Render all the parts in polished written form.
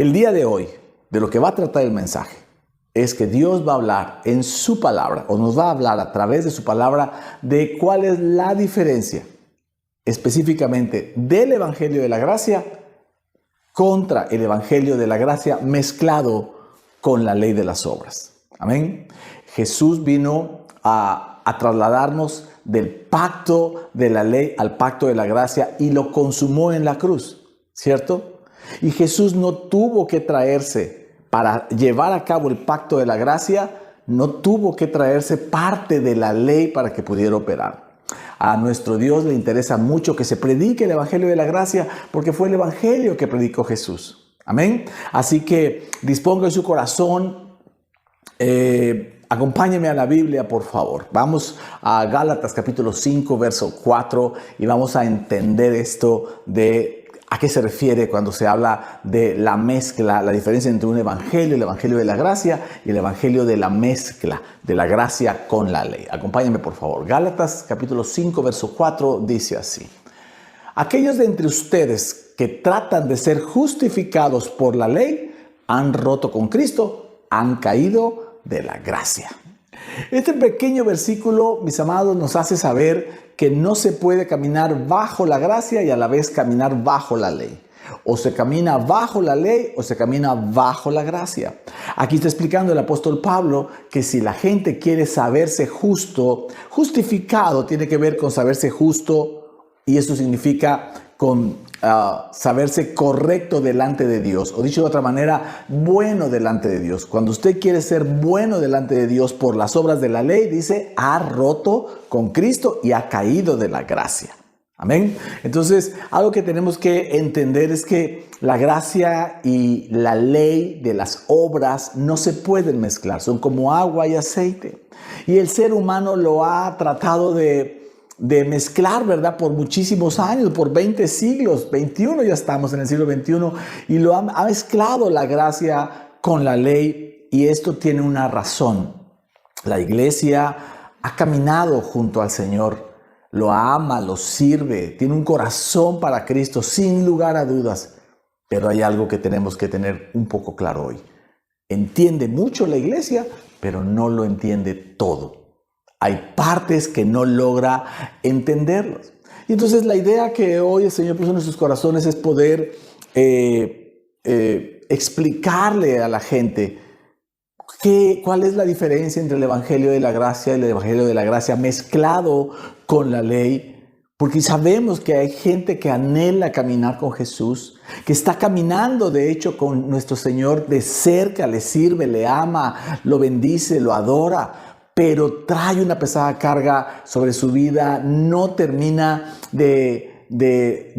El día de hoy, de lo que va a tratar el mensaje, es que Dios va a hablar en su palabra, o nos va a hablar a través de su palabra, de cuál es la diferencia específicamente del Evangelio de la Gracia contra el Evangelio de la Gracia mezclado con la ley de las obras. Amén. Jesús vino a trasladarnos del pacto de la ley al pacto de la gracia y lo consumó en la cruz, ¿cierto? Y Jesús no tuvo que traerse, para llevar a cabo el pacto de la gracia, no tuvo que traerse parte de la ley para que pudiera operar. A nuestro Dios le interesa mucho que se predique el Evangelio de la Gracia porque fue el Evangelio que predicó Jesús. Amén. Así que disponga en su corazón. Acompáñeme a la Biblia, por favor. Vamos a Gálatas capítulo 5, verso 4 y vamos a entender esto de a qué se refiere cuando se habla de la mezcla, la diferencia entre un evangelio, el Evangelio de la Gracia y el Evangelio de la mezcla de la gracia con la ley. Acompáñenme, por favor. Gálatas capítulo 5, verso 4 dice así: aquellos de entre ustedes que tratan de ser justificados por la ley han roto con Cristo, han caído de la gracia. Este pequeño versículo, mis amados, nos hace saber que no se puede caminar bajo la gracia y a la vez caminar bajo la ley. O se camina bajo la ley o se camina bajo la gracia. Aquí está explicando el apóstol Pablo que si la gente quiere saberse justo, justificado tiene que ver con saberse justo, y eso significa con saberse correcto delante de Dios, o dicho de otra manera, bueno delante de Dios. Cuando usted quiere ser bueno delante de Dios por las obras de la ley, dice, ha roto con Cristo y ha caído de la gracia. Amén. Entonces, algo que tenemos que entender es que la gracia y la ley de las obras no se pueden mezclar, son como agua y aceite. Y el ser humano lo ha tratado de mezclar, ¿verdad? Por muchísimos años, por 20 siglos, 21 ya estamos en el siglo XXI, y lo ha mezclado la gracia con la ley, y esto tiene una razón. La iglesia ha caminado junto al Señor, lo ama, lo sirve, tiene un corazón para Cristo, sin lugar a dudas, pero hay algo que tenemos que tener un poco claro hoy. Entiende mucho la iglesia, pero no lo entiende todo. Hay partes que no logra entenderlos. Y entonces la idea que hoy el Señor puso en nuestros corazones es poder explicarle a la gente cuál es la diferencia entre el Evangelio de la Gracia y el Evangelio de la Gracia mezclado con la ley. Porque sabemos que hay gente que anhela caminar con Jesús, que está caminando de hecho con nuestro Señor de cerca, le sirve, le ama, lo bendice, lo adora, pero trae una pesada carga sobre su vida, no termina de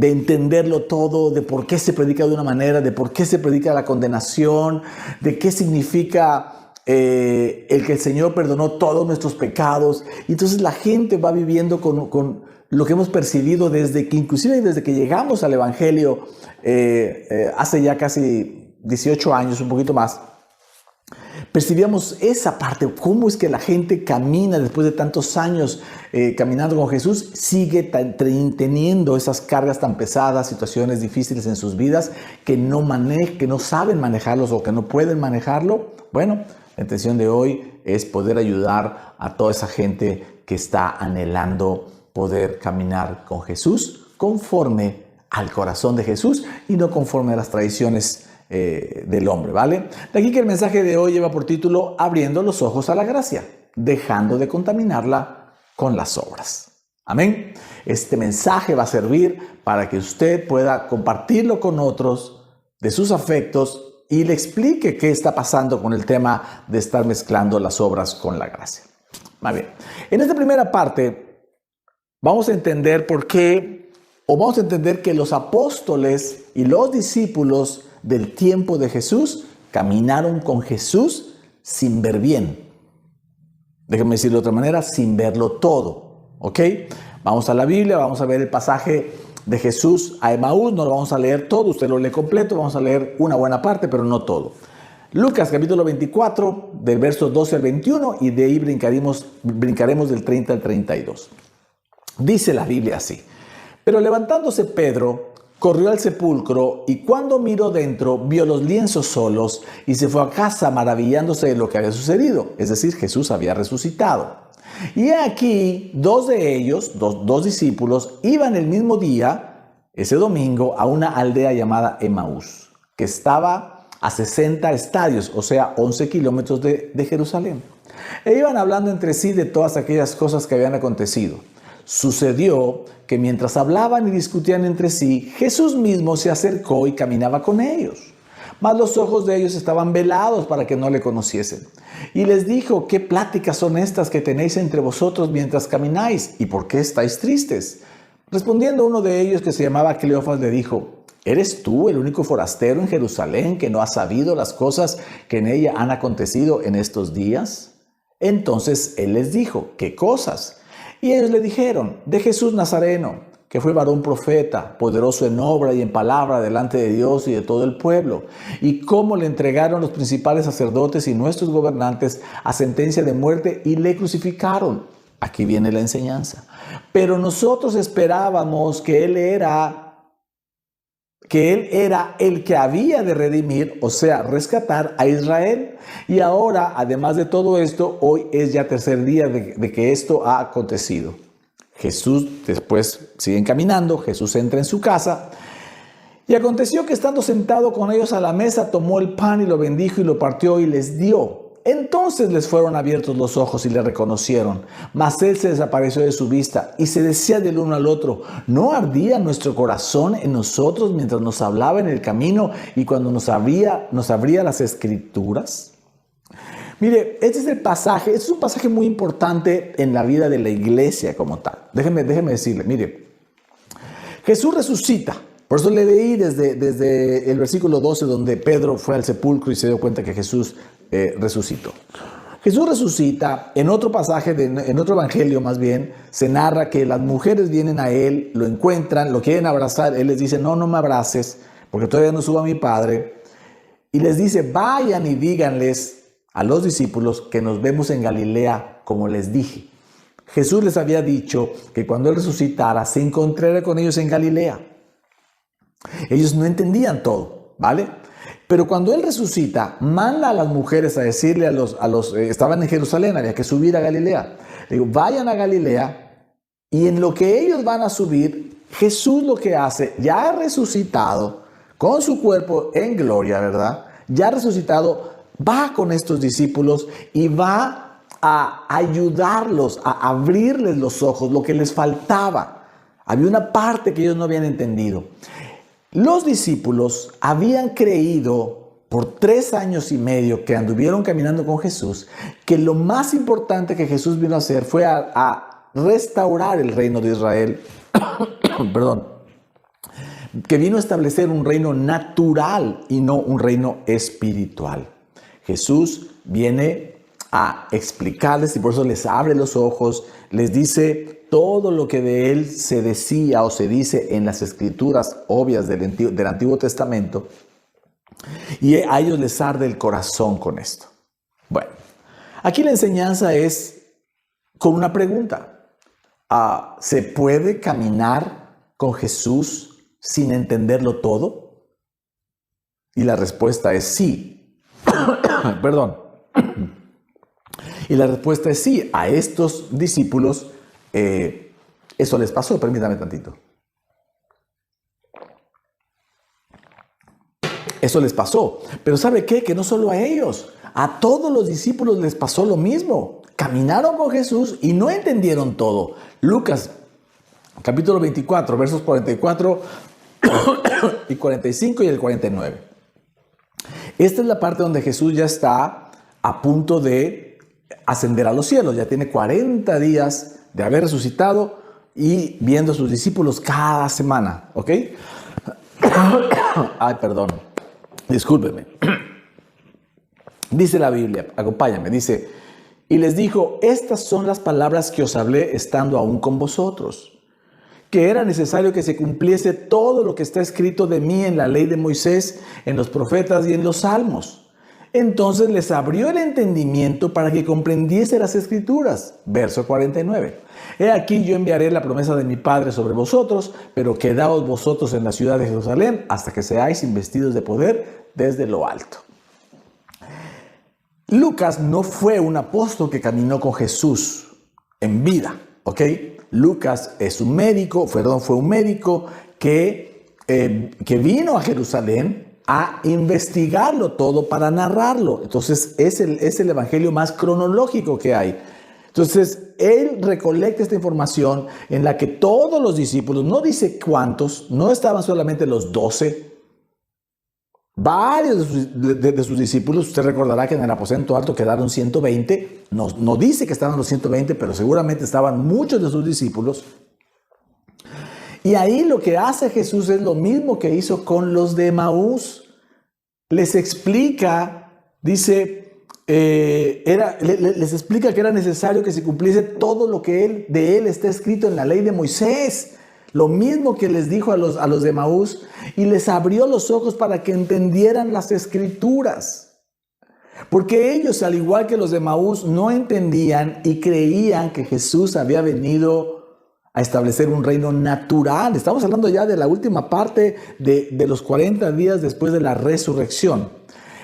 entenderlo todo, de por qué se predica de una manera, de por qué se predica la condenación, de qué significa el que el Señor perdonó todos nuestros pecados. Y entonces la gente va viviendo con lo que hemos percibido desde que, inclusive desde que llegamos al Evangelio, hace ya casi 18 años, un poquito más. Percibíamos esa parte, cómo es que la gente camina después de tantos años caminando con Jesús, sigue teniendo esas cargas tan pesadas, situaciones difíciles en sus vidas, que no saben manejarlos o que no pueden manejarlo. Bueno, la intención de hoy es poder ayudar a toda esa gente que está anhelando poder caminar con Jesús conforme al corazón de Jesús y no conforme a las tradiciones del hombre, ¿vale? De aquí que el mensaje de hoy lleva por título Abriendo los ojos a la gracia, dejando de contaminarla con las obras. Amén. Este mensaje va a servir para que usted pueda compartirlo con otros de sus afectos y le explique qué está pasando con el tema de estar mezclando las obras con la gracia. Muy bien. En esta primera parte vamos a entender por qué, o vamos a entender que los apóstoles y los discípulos del tiempo de Jesús caminaron con Jesús sin ver bien. Déjenme decirlo de otra manera, sin verlo todo. ¿Ok? Vamos a la Biblia, vamos a ver el pasaje de Jesús a Emaús. No lo vamos a leer todo, usted lo lee completo, vamos a leer una buena parte, pero no todo. Lucas capítulo 24, del verso 12 al 21, y de ahí brincaremos del 30 al 32. Dice la Biblia así: pero levantándose Pedro, corrió al sepulcro y cuando miró dentro vio los lienzos solos y se fue a casa maravillándose de lo que había sucedido. Es decir, Jesús había resucitado. Y aquí dos de ellos, dos discípulos, iban el mismo día, ese domingo, a una aldea llamada Emaús, que estaba a 60 estadios, o sea, 11 kilómetros de Jerusalén. E iban hablando entre sí de todas aquellas cosas que habían acontecido. Sucedió que mientras hablaban y discutían entre sí, Jesús mismo se acercó y caminaba con ellos. Mas los ojos de ellos estaban velados para que no le conociesen. Y les dijo: ¿qué pláticas son estas que tenéis entre vosotros mientras camináis? ¿Y por qué estáis tristes? Respondiendo uno de ellos, que se llamaba Cleofas, le dijo: ¿eres tú el único forastero en Jerusalén que no ha sabido las cosas que en ella han acontecido en estos días? Entonces él les dijo: ¿qué cosas? Y ellos le dijeron: de Jesús Nazareno, que fue varón profeta, poderoso en obra y en palabra delante de Dios y de todo el pueblo, y cómo le entregaron los principales sacerdotes y nuestros gobernantes a sentencia de muerte y le crucificaron. Aquí viene la enseñanza. Pero nosotros esperábamos que Él era el que había de redimir, o sea, rescatar a Israel. Y ahora, además de todo esto, hoy es ya tercer día de que esto ha acontecido. Jesús, después siguen caminando, Jesús entra en su casa. Y aconteció que estando sentado con ellos a la mesa, tomó el pan y lo bendijo y lo partió y les dio. Entonces les fueron abiertos los ojos y le reconocieron, mas él se desapareció de su vista y se decía del uno al otro: ¿no ardía nuestro corazón en nosotros mientras nos hablaba en el camino y cuando nos abría las escrituras? Mire, este es el pasaje, este es un pasaje muy importante en la vida de la iglesia como tal. Déjeme decirle, mire, Jesús resucita. Por eso le leí desde el versículo 12, donde Pedro fue al sepulcro y se dio cuenta que Jesús resucitó. Jesús resucita. En otro pasaje, en otro evangelio más bien, se narra que las mujeres vienen a él, lo encuentran, lo quieren abrazar. Él les dice: no me abraces, porque todavía no subo a mi Padre. Y les dice: vayan y díganles a los discípulos que nos vemos en Galilea, como les dije. Jesús les había dicho que cuando Él resucitara, se encontraría con ellos en Galilea. Ellos no entendían todo, ¿vale? Pero cuando Él resucita, manda a las mujeres a decirle estaban en Jerusalén, había que subir a Galilea. Le digo: vayan a Galilea, y en lo que ellos van a subir, Jesús lo que hace, ya ha resucitado, con su cuerpo en gloria, ¿verdad? Ya ha resucitado, va con estos discípulos y va a ayudarlos, a abrirles los ojos, lo que les faltaba. Había una parte que ellos no habían entendido. Los discípulos habían creído por 3 años y medio que anduvieron caminando con Jesús, que lo más importante que Jesús vino a hacer fue a restaurar el reino de Israel, perdón, que vino a establecer un reino natural y no un reino espiritual. Jesús viene a explicarles, y por eso les abre los ojos, les dice todo lo que de Él se decía o se dice en las escrituras obvias del Antiguo Testamento, y a ellos les arde el corazón con esto. Bueno, aquí la enseñanza es con una pregunta. ¿Se puede caminar con Jesús sin entenderlo todo? Y la respuesta es sí. Perdón. Y la respuesta es sí. A estos discípulos eso les pasó. Permítame tantito. Eso les pasó. Pero ¿sabe qué? Que no solo a ellos. A todos los discípulos les pasó lo mismo. Caminaron con Jesús y no entendieron todo. Lucas, capítulo 24, versos 44 y 45 y el 49. Esta es la parte donde Jesús ya está a punto de ascender a los cielos. Ya tiene 40 días de haber resucitado y viendo a sus discípulos cada semana. ¿Ok? Ay, perdón. Discúlpeme. Dice la Biblia, acompáñame, dice: y les dijo: estas son las palabras que os hablé estando aún con vosotros, que era necesario que se cumpliese todo lo que está escrito de mí en la ley de Moisés, en los profetas y en los salmos. Entonces les abrió el entendimiento para que comprendiese las Escrituras. Verso 49. He aquí yo enviaré la promesa de mi Padre sobre vosotros, pero quedaos vosotros en la ciudad de Jerusalén hasta que seáis investidos de poder desde lo alto. Lucas no fue un apóstol que caminó con Jesús en vida, ¿ok? Lucas fue un médico que vino a Jerusalén a investigarlo todo para narrarlo. Entonces es el evangelio más cronológico que hay. Entonces él recolecta esta información en la que todos los discípulos, no dice cuántos, no estaban solamente los 12, varios de sus discípulos. Usted recordará que en el aposento alto quedaron 120, no dice que estaban los 120, pero seguramente estaban muchos de sus discípulos. Y ahí lo que hace Jesús es lo mismo que hizo con los de Emaús. Les explica, dice, les explica que era necesario que se cumpliese todo lo que de él está escrito en la ley de Moisés. Lo mismo que les dijo a los de Emaús, y les abrió los ojos para que entendieran las Escrituras. Porque ellos, al igual que los de Emaús, no entendían y creían que Jesús había venido a establecer un reino natural. Estamos hablando ya de la última parte de los 40 días después de la resurrección.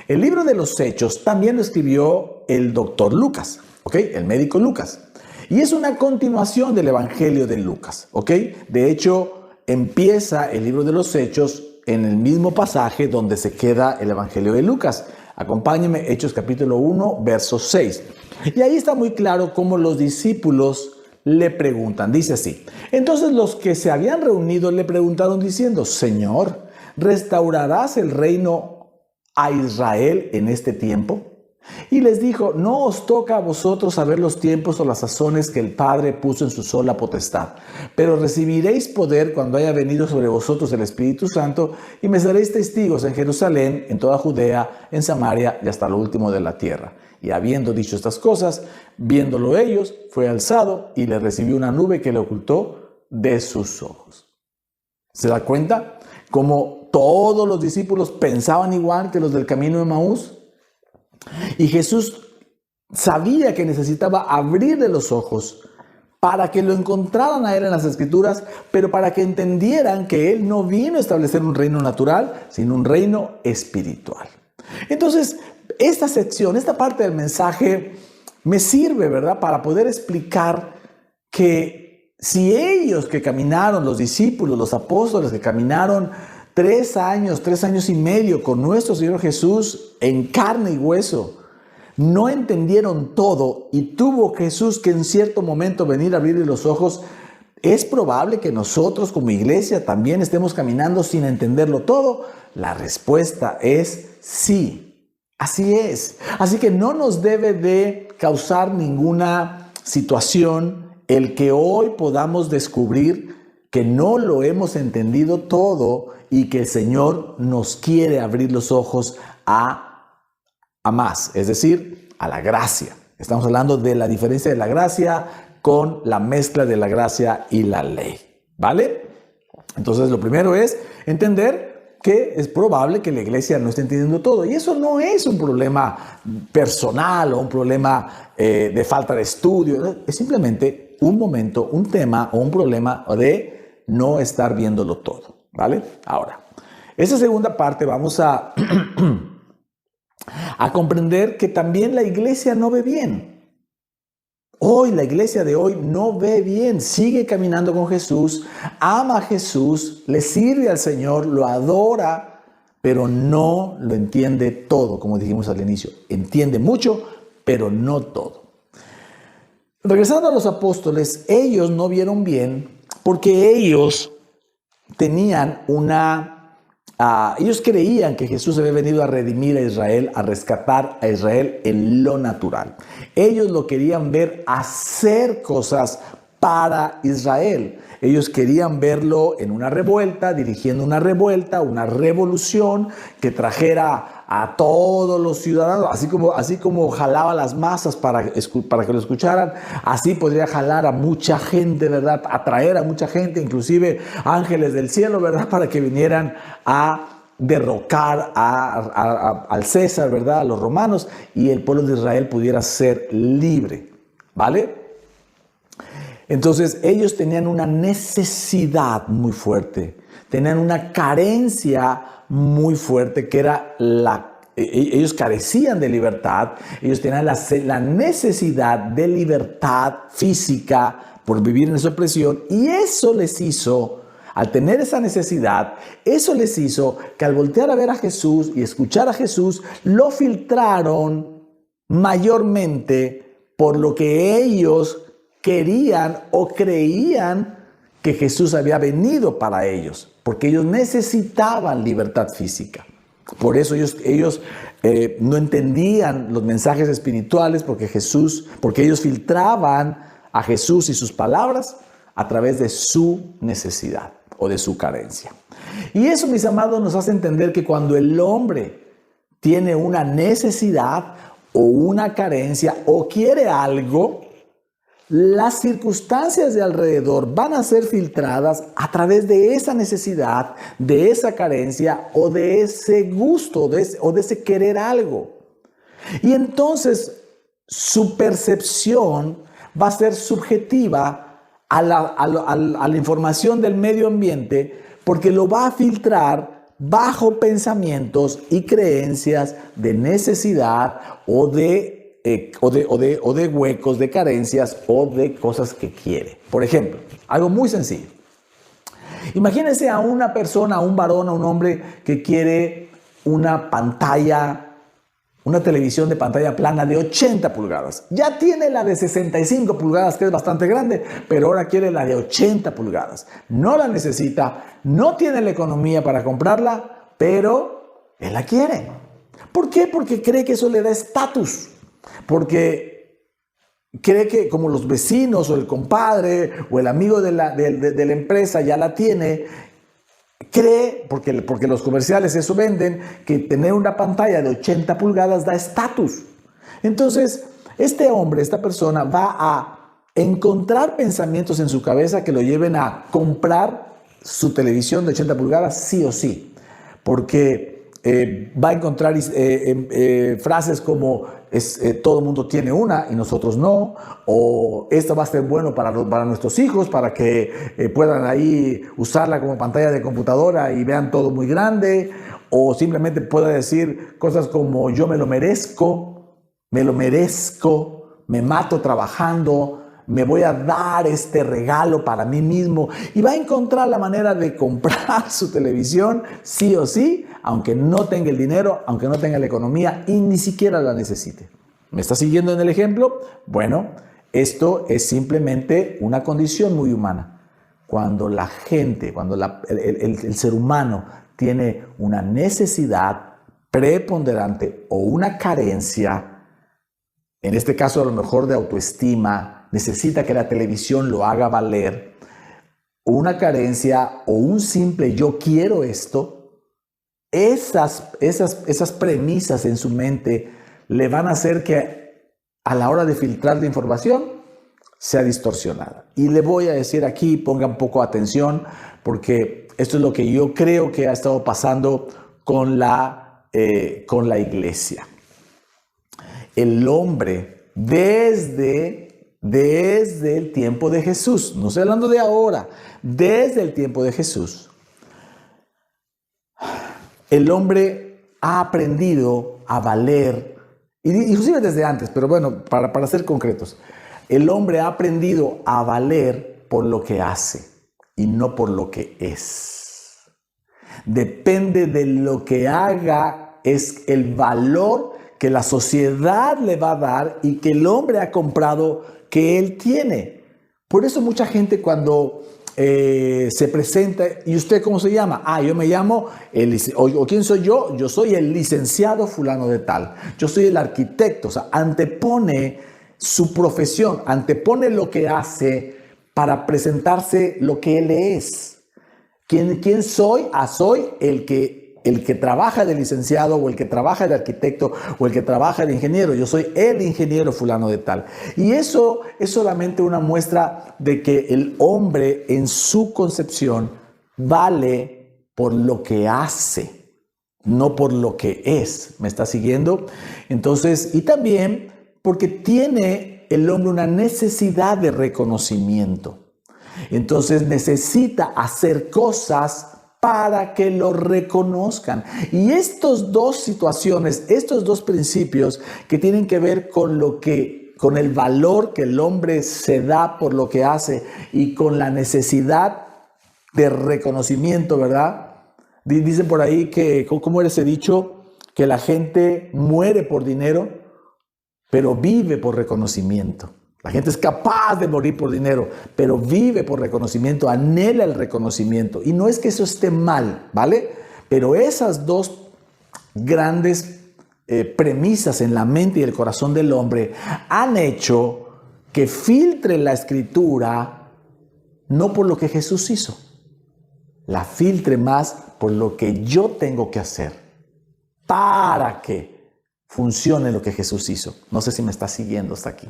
El libro de los Hechos también lo escribió el doctor Lucas, ¿ok? El médico Lucas. Y es una continuación del Evangelio de Lucas, ¿ok? De hecho, empieza el libro de los Hechos en el mismo pasaje donde se queda el Evangelio de Lucas. Acompáñenme, Hechos capítulo 1, verso 6. Y ahí está muy claro cómo los discípulos le preguntan. Dice así: entonces los que se habían reunido le preguntaron diciendo: Señor, ¿restaurarás el reino a Israel en este tiempo? Y les dijo: no os toca a vosotros saber los tiempos o las sazones que el Padre puso en su sola potestad, pero recibiréis poder cuando haya venido sobre vosotros el Espíritu Santo, y me seréis testigos en Jerusalén, en toda Judea, en Samaria y hasta lo último de la tierra. Y habiendo dicho estas cosas, viéndolo ellos, fue alzado y le recibió una nube que le ocultó de sus ojos. ¿Se da cuenta? Como todos los discípulos pensaban igual que los del camino de Emaús. Y Jesús sabía que necesitaba abrirle los ojos para que lo encontraran a él en las Escrituras, pero para que entendieran que él no vino a establecer un reino natural, sino un reino espiritual. Entonces, esta sección, esta parte del mensaje me sirve, ¿verdad?, para poder explicar que si ellos que caminaron, los discípulos, los apóstoles que caminaron 3 años y medio con nuestro Señor Jesús en carne y hueso, no entendieron todo y tuvo Jesús que en cierto momento venir a abrirle los ojos, ¿es probable que nosotros como iglesia también estemos caminando sin entenderlo todo? La respuesta es sí. Así es. Así que no nos debe de causar ninguna situación el que hoy podamos descubrir que no lo hemos entendido todo y que el Señor nos quiere abrir los ojos a más, es decir, a la gracia. Estamos hablando de la diferencia de la gracia con la mezcla de la gracia y la ley, ¿vale? Entonces, lo primero es entender que es probable que la iglesia no esté entendiendo todo. Y eso no es un problema personal o un problema de falta de estudio. Es simplemente un momento, un tema o un problema de no estar viéndolo todo, ¿vale? Ahora, esa segunda parte vamos a comprender que también la iglesia no ve bien. Hoy, la iglesia de hoy no ve bien, sigue caminando con Jesús, ama a Jesús, le sirve al Señor, lo adora, pero no lo entiende todo, como dijimos al inicio. Entiende mucho, pero no todo. Regresando a los apóstoles, ellos no vieron bien porque ellos tenían ellos creían que Jesús había venido a redimir a Israel, a rescatar a Israel en lo natural. Ellos lo querían ver hacer cosas para Israel. Ellos querían verlo en una revuelta, dirigiendo una revuelta, una revolución que trajera a todos los ciudadanos, así como jalaba las masas para que lo escucharan, así podría jalar a mucha gente, ¿verdad? Atraer a mucha gente, inclusive ángeles del cielo, ¿verdad? Para que vinieran a derrocar al César, ¿verdad? A los romanos, y el pueblo de Israel pudiera ser libre, ¿vale? Entonces ellos tenían una necesidad muy fuerte, tenían una carencia muy fuerte que era ellos carecían de libertad, ellos tenían la necesidad de libertad física por vivir en esa opresión, y eso les hizo, al tener esa necesidad, eso les hizo que al voltear a ver a Jesús y escuchar a Jesús, lo filtraron mayormente por lo que ellos querían o creían que Jesús había venido para ellos, porque ellos necesitaban libertad física. Por eso ellos no entendían los mensajes espirituales, porque ellos filtraban a Jesús y sus palabras a través de su necesidad o de su carencia. Y eso, mis amados, nos hace entender que cuando el hombre tiene una necesidad o una carencia o quiere algo, las circunstancias de alrededor van a ser filtradas a través de esa necesidad, de esa carencia o de ese gusto o de ese querer algo. Y entonces su percepción va a ser subjetiva a la información del medio ambiente, porque lo va a filtrar bajo pensamientos y creencias de necesidad o de huecos, de carencias o de cosas que quiere. Por ejemplo, algo muy sencillo. Imagínense a una persona, a un varón, a un hombre que quiere una televisión de pantalla plana de 80 pulgadas. Ya tiene la de 65 pulgadas, que es bastante grande, pero ahora quiere la de 80 pulgadas. No la necesita, no tiene la economía para comprarla, pero él la quiere. ¿Por qué? Porque cree que eso le da estatus. Porque cree que como los vecinos o el compadre o el amigo de la empresa ya la tiene, cree, porque los comerciales eso venden, que tener una pantalla de 80 pulgadas da estatus. Entonces, esta persona va a encontrar pensamientos en su cabeza que lo lleven a comprar su televisión de 80 pulgadas sí o sí. Porque va a encontrar frases como todo el mundo tiene una y nosotros no, o esto va a ser bueno para nuestros hijos, para que puedan ahí usarla como pantalla de computadora y vean todo muy grande, o simplemente pueda decir cosas como yo me lo merezco, me mato trabajando, me voy a dar este regalo para mí mismo, y va a encontrar la manera de comprar su televisión sí o sí, aunque no tenga el dinero, aunque no tenga la economía y ni siquiera la necesite. ¿Me está siguiendo en el ejemplo? Bueno, esto es simplemente una condición muy humana. Cuando la gente, el ser humano tiene una necesidad preponderante o una carencia, en este caso a lo mejor de autoestima, necesita que la televisión lo haga valer, una carencia o un simple yo quiero esto, esas premisas en su mente le van a hacer que a la hora de filtrar la información sea distorsionada. Y le voy a decir aquí, pongan poco atención, porque esto es lo que yo creo que ha estado pasando con la iglesia. El hombre desde el tiempo de Jesús, no estoy hablando de ahora, desde el tiempo de Jesús, el hombre ha aprendido a valer, inclusive desde antes, pero bueno, para ser concretos, el hombre ha aprendido a valer por lo que hace y no por lo que es. Depende de lo que haga, es el valor que la sociedad le va a dar y que el hombre ha comprado que él tiene. Por eso mucha gente cuando se presenta, ¿y usted cómo se llama? Yo me llamo, o ¿quién soy yo? Yo soy el licenciado fulano de tal. Yo soy el arquitecto. O sea, antepone su profesión, antepone lo que hace para presentarse lo que él es. ¿Quién soy? Soy el que trabaja de licenciado, o el que trabaja de arquitecto, o el que trabaja de ingeniero. Yo soy el ingeniero fulano de tal. Y eso es solamente una muestra de que el hombre en su concepción vale por lo que hace, no por lo que es. ¿Me está siguiendo? Entonces, y también porque tiene el hombre una necesidad de reconocimiento. Entonces necesita hacer cosas para que lo reconozcan. Y estas dos situaciones, estos dos principios que tienen que ver con el valor que el hombre se da por lo que hace y con la necesidad de reconocimiento, ¿verdad? Dicen por ahí que, ¿cómo era ese dicho? Que la gente muere por dinero, pero vive por reconocimiento. La gente es capaz de morir por dinero, pero vive por reconocimiento, anhela el reconocimiento. Y no es que eso esté mal, ¿vale? Pero esas dos grandes premisas en la mente y el corazón del hombre han hecho que filtre la Escritura no por lo que Jesús hizo, la filtre más por lo que yo tengo que hacer para que funcione lo que Jesús hizo. No sé si me está siguiendo hasta aquí.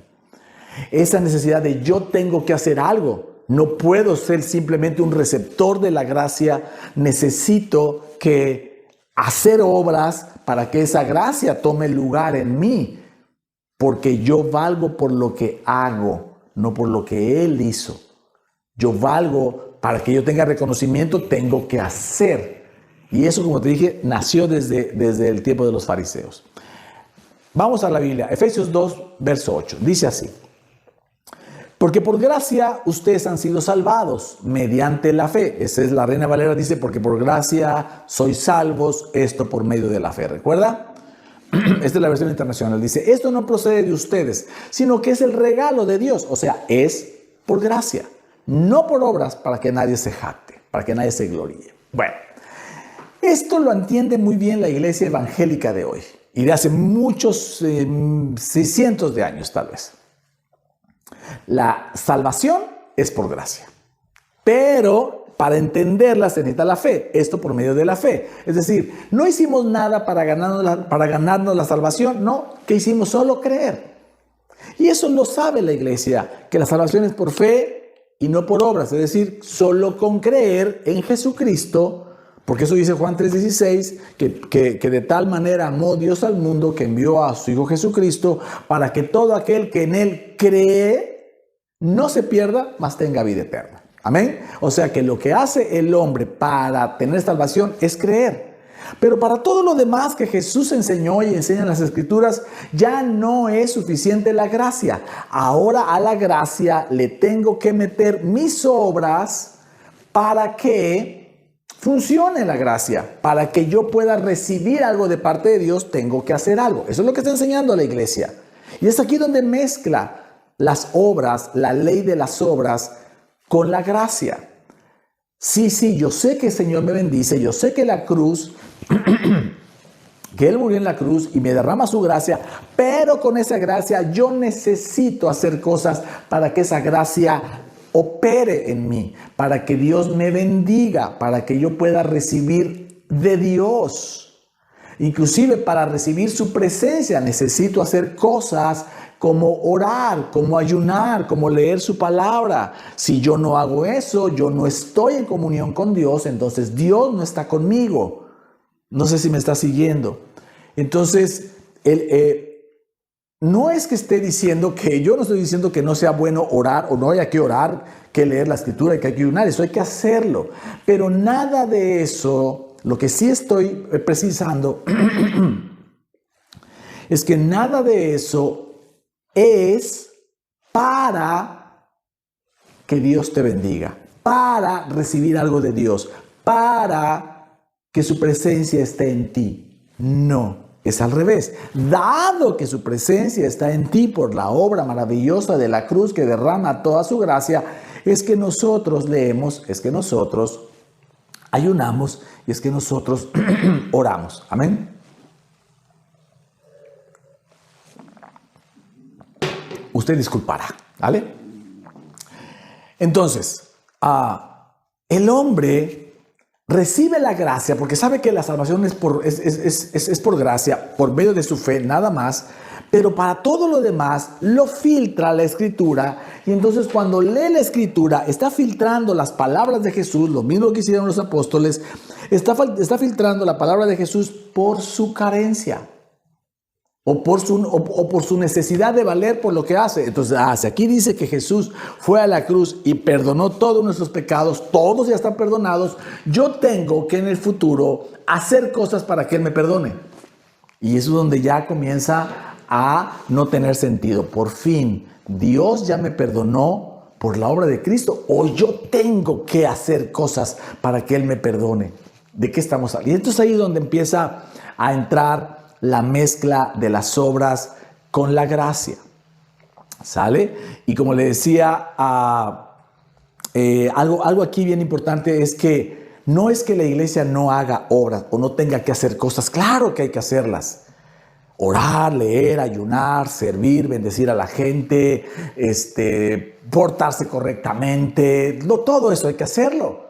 Esa necesidad de yo tengo que hacer algo. No puedo ser simplemente un receptor de la gracia. Necesito que hacer obras para que esa gracia tome lugar en mí. Porque yo valgo por lo que hago, no por lo que Él hizo. Yo valgo para que yo tenga reconocimiento, tengo que hacer. Y eso, como te dije, nació desde el tiempo de los fariseos. Vamos a la Biblia. Efesios 2, verso 8. Dice así. Porque por gracia ustedes han sido salvados mediante la fe. Esa es la Reina Valera, dice, porque por gracia sois salvos, esto por medio de la fe. ¿Recuerda? Esta es la versión internacional. Dice, esto no procede de ustedes, sino que es el regalo de Dios. O sea, es por gracia, no por obras para que nadie se jacte, para que nadie se gloríe. Bueno, esto lo entiende muy bien la iglesia evangélica de hoy y de hace muchos, 600 de años tal vez. La salvación es por gracia, pero para entenderla se necesita la fe, esto por medio de la fe. Es decir, no hicimos nada para ganarnos la salvación, no, que hicimos solo creer. Y eso lo sabe la iglesia, que la salvación es por fe y no por obras, es decir, solo con creer en Jesucristo. Porque eso dice Juan 3:16, que de tal manera amó Dios al mundo que envió a su Hijo Jesucristo para que todo aquel que en Él cree no se pierda, mas tenga vida eterna. Amén. O sea que lo que hace el hombre para tener salvación es creer. Pero para todo lo demás que Jesús enseñó y enseña en las Escrituras, ya no es suficiente la gracia. Ahora a la gracia le tengo que meter mis obras para que funcione la gracia. Para que yo pueda recibir algo de parte de Dios, tengo que hacer algo. Eso es lo que está enseñando la iglesia. Y es aquí donde mezcla las obras, la ley de las obras, con la gracia. Sí, yo sé que el Señor me bendice, yo sé que la cruz, que Él murió en la cruz y me derrama su gracia, pero con esa gracia yo necesito hacer cosas para que esa gracia opere en mí, para que Dios me bendiga, para que yo pueda recibir de Dios. Inclusive para recibir su presencia necesito hacer cosas como orar, como ayunar, como leer su palabra. Si yo no hago eso, yo no estoy en comunión con Dios, entonces Dios no está conmigo. No sé si me está siguiendo. Entonces, no es que esté diciendo que, yo no estoy diciendo que no sea bueno orar o no haya que orar, que leer la Escritura y que hay que ayunar, eso hay que hacerlo. Pero nada de eso, lo que sí estoy precisando es que nada de eso es para que Dios te bendiga, para recibir algo de Dios, para que su presencia esté en ti. No, es al revés. Dado que su presencia está en ti por la obra maravillosa de la cruz que derrama toda su gracia, es que nosotros leemos, es que nosotros ayunamos y es que nosotros oramos. Amén. Usted disculpará, ¿vale? Entonces, el hombre recibe la gracia porque sabe que la salvación es por gracia, por medio de su fe, nada más. Pero para todo lo demás lo filtra la Escritura, y entonces cuando lee la Escritura está filtrando las palabras de Jesús, lo mismo que hicieron los apóstoles, está filtrando la palabra de Jesús por su carencia o por su necesidad de valer por lo que hace. Entonces, si aquí dice que Jesús fue a la cruz y perdonó todos nuestros pecados, todos ya están perdonados, yo tengo que en el futuro hacer cosas para que Él me perdone. Y eso es donde ya comienza a no tener sentido. Por fin, Dios ya me perdonó por la obra de Cristo, o yo tengo que hacer cosas para que Él me perdone. ¿De qué estamos hablando? Y entonces ahí es donde empieza a entrar la mezcla de las obras con la gracia. ¿Sale? Y como le decía, algo aquí bien importante es que no es que la iglesia no haga obras o no tenga que hacer cosas. Claro que hay que hacerlas. Orar, leer, ayunar, servir, bendecir a la gente, portarse correctamente. Todo eso hay que hacerlo.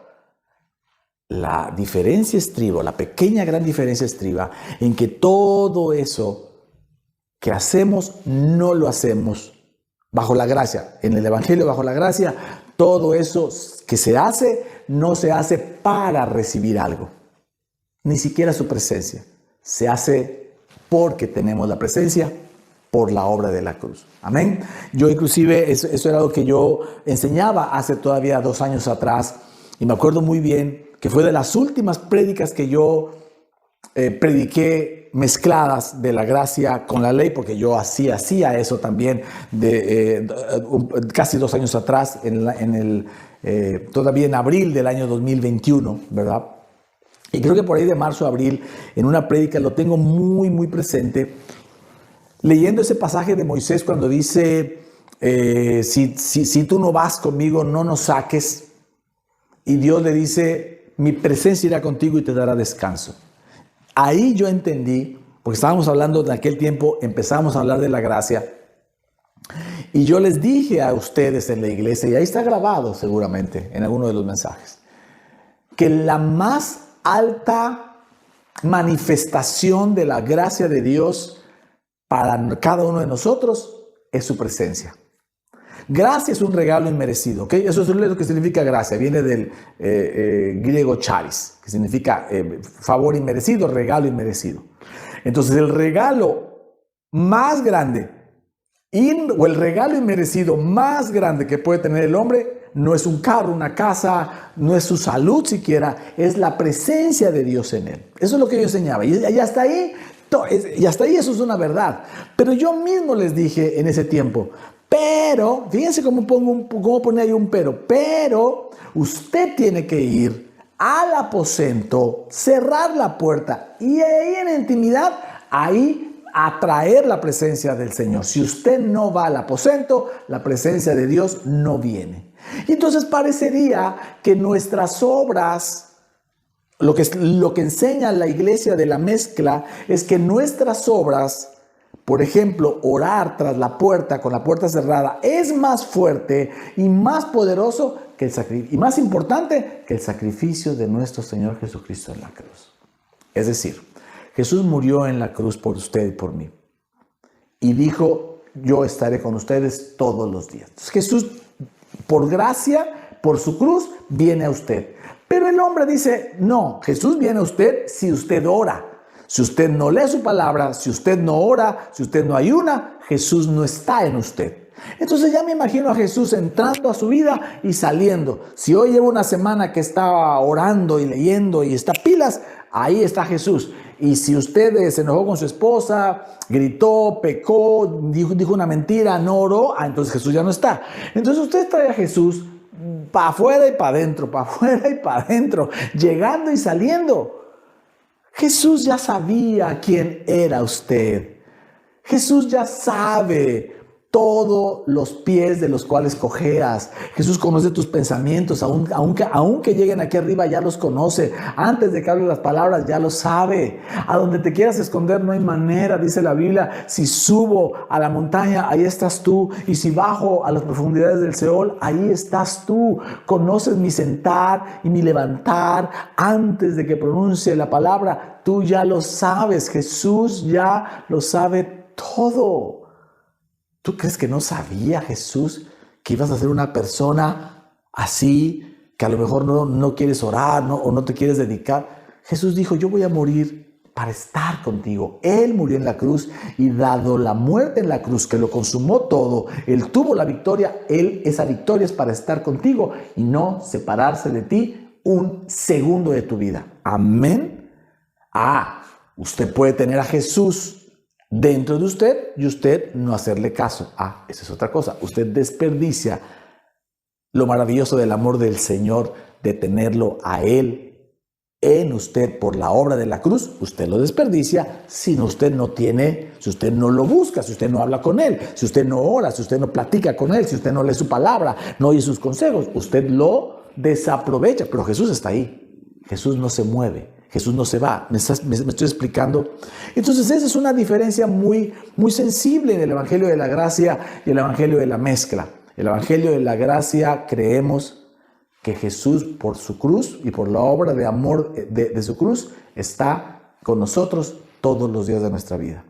La diferencia estriba, la pequeña gran diferencia estriba en que todo eso que hacemos no lo hacemos bajo la gracia. En el Evangelio bajo la gracia, todo eso que se hace no se hace para recibir algo, ni siquiera su presencia. Se hace porque tenemos la presencia por la obra de la cruz. Amén. Yo inclusive, eso era algo que yo enseñaba hace todavía 2 años atrás, y me acuerdo muy bien que fue de las últimas prédicas que yo prediqué mezcladas de la gracia con la ley, porque yo hacía eso también casi 2 años atrás, todavía en abril del año 2021, ¿verdad? Y creo que por ahí de marzo a abril, en una prédica, lo tengo muy, muy presente, leyendo ese pasaje de Moisés cuando dice, si tú no vas conmigo, no nos saques. Y Dios le dice, mi presencia irá contigo y te dará descanso. Ahí yo entendí, porque estábamos hablando de aquel tiempo, empezamos a hablar de la gracia. Y yo les dije a ustedes en la iglesia, y ahí está grabado seguramente en alguno de los mensajes, que la más alta manifestación de la gracia de Dios para cada uno de nosotros es su presencia. Gracia es un regalo inmerecido, ¿ok? Eso es lo que significa gracia. Viene del griego charis, que significa favor inmerecido, regalo inmerecido. Entonces, el regalo más grande o el regalo inmerecido más grande que puede tener el hombre no es un carro, una casa, no es su salud siquiera, es la presencia de Dios en él. Eso es lo que yo enseñaba. Y hasta ahí eso es una verdad. Pero yo mismo les dije en ese tiempo, pero, fíjense cómo pone ahí un pero usted tiene que ir al aposento, cerrar la puerta y ahí en intimidad, ahí atraer la presencia del Señor. Si usted no va al aposento, la presencia de Dios no viene. Y entonces parecería que nuestras obras, lo que enseña la iglesia de la mezcla, es que nuestras obras, por ejemplo, orar tras la puerta, con la puerta cerrada, es más fuerte y más poderoso que el sacrificio, y más importante que el sacrificio de nuestro Señor Jesucristo en la cruz. Es decir, Jesús murió en la cruz por usted y por mí. Y dijo, yo estaré con ustedes todos los días. Entonces, Jesús, por gracia, por su cruz, viene a usted. Pero el hombre dice, no, Jesús viene a usted si usted ora. Si usted no lee su palabra, si usted no ora, si usted no ayuna, Jesús no está en usted. Entonces ya me imagino a Jesús entrando a su vida y saliendo. Si hoy lleva una semana que está orando y leyendo y está pilas, ahí está Jesús. Y si usted se enojó con su esposa, gritó, pecó, dijo una mentira, no oró, entonces Jesús ya no está. Entonces usted trae a Jesús para afuera y para adentro, para afuera y para adentro, llegando y saliendo. Jesús ya sabía quién era usted. Jesús ya sabe todos los pies de los cuales cojeas. Jesús conoce tus pensamientos, aunque lleguen aquí arriba ya los conoce. Antes de que hable las palabras ya lo sabe. A donde te quieras esconder no hay manera, dice la Biblia. Si subo a la montaña, ahí estás tú. Y si bajo a las profundidades del Seol, ahí estás tú. Conoces mi sentar y mi levantar. Antes de que pronuncie la palabra, tú ya lo sabes. Jesús ya lo sabe todo. todo. ¿Tú crees que no sabía Jesús que ibas a ser una persona así, que a lo mejor no quieres orar, ¿no? O no te quieres dedicar? Jesús dijo, yo voy a morir para estar contigo. Él murió en la cruz y dado la muerte en la cruz, que lo consumó todo, Él tuvo la victoria, esa victoria es para estar contigo y no separarse de ti un segundo de tu vida. Amén. Usted puede tener a Jesús dentro de usted y usted no hacerle caso. Esa es otra cosa. Usted desperdicia lo maravilloso del amor del Señor, de tenerlo a Él en usted por la obra de la cruz. Usted lo desperdicia si usted no lo busca, si usted no habla con Él, si usted no ora, si usted no platica con Él, si usted no lee su palabra, no oye sus consejos. Usted lo desaprovecha, pero Jesús está ahí. Jesús no se mueve. Jesús no se va. ¿Me estoy explicando? Entonces esa es una diferencia muy, muy sensible en el Evangelio de la Gracia y el Evangelio de la Mezcla. El Evangelio de la Gracia creemos que Jesús por su cruz y por la obra de amor de su cruz está con nosotros todos los días de nuestra vida.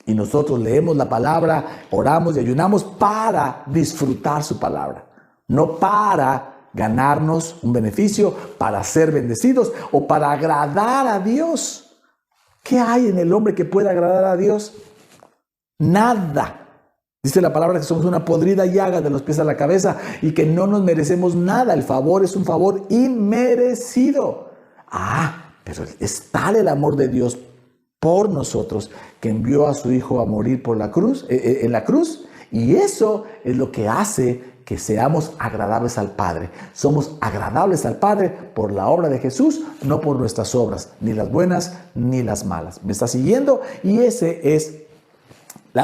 Y nosotros leemos la palabra, oramos y ayunamos para disfrutar su palabra, no para ganarnos un beneficio, para ser bendecidos o para agradar a Dios. ¿Qué hay en el hombre que pueda agradar a Dios? Nada. Dice la palabra que somos una podrida llaga de los pies a la cabeza y que no nos merecemos nada. El favor es un favor inmerecido. Pero es tal el amor de Dios por nosotros que envió a su Hijo a morir por la cruz, en la cruz, y eso es lo que hace que seamos agradables al Padre. Somos agradables al Padre por la obra de Jesús, no por nuestras obras, ni las buenas ni las malas. ¿Me está siguiendo? Y ese es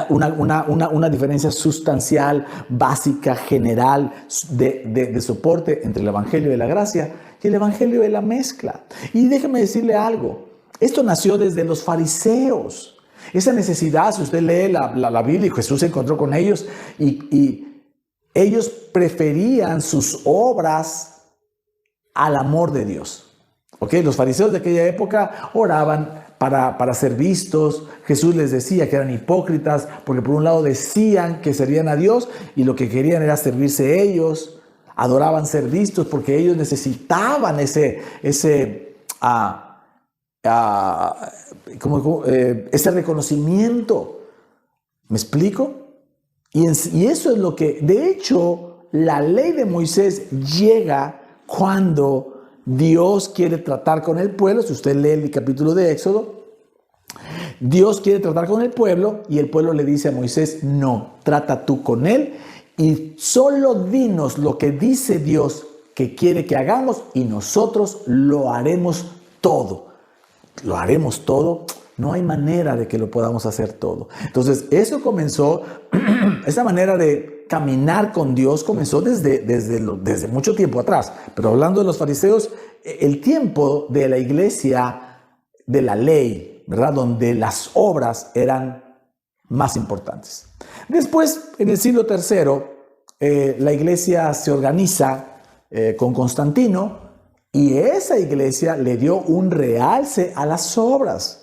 una diferencia sustancial, básica, general, de soporte entre el Evangelio de la Gracia y el Evangelio de la Mezcla. Y déjeme decirle algo. Esto nació desde los fariseos. Esa necesidad, si usted lee la Biblia, y Jesús se encontró con ellos y ellos preferían sus obras al amor de Dios. Los fariseos de aquella época oraban para ser vistos. Jesús les decía que eran hipócritas porque por un lado decían que servían a Dios y lo que querían era servirse ellos. Adoraban ser vistos porque ellos necesitaban ese reconocimiento. ¿Me explico? Y eso es lo que, de hecho, la ley de Moisés llega cuando Dios quiere tratar con el pueblo. Si usted lee el capítulo de Éxodo, Dios quiere tratar con el pueblo y el pueblo le dice a Moisés, no, trata tú con él y solo dinos lo que dice Dios que quiere que hagamos y nosotros lo haremos todo. Lo haremos todo. No hay manera de que lo podamos hacer todo. Entonces, eso comenzó, esa manera de caminar con Dios comenzó desde mucho tiempo atrás. Pero hablando de los fariseos, el tiempo de la iglesia, de la ley, ¿verdad? Donde las obras eran más importantes. Después, en el siglo III, la iglesia se organiza con Constantino y esa iglesia le dio un realce a las obras.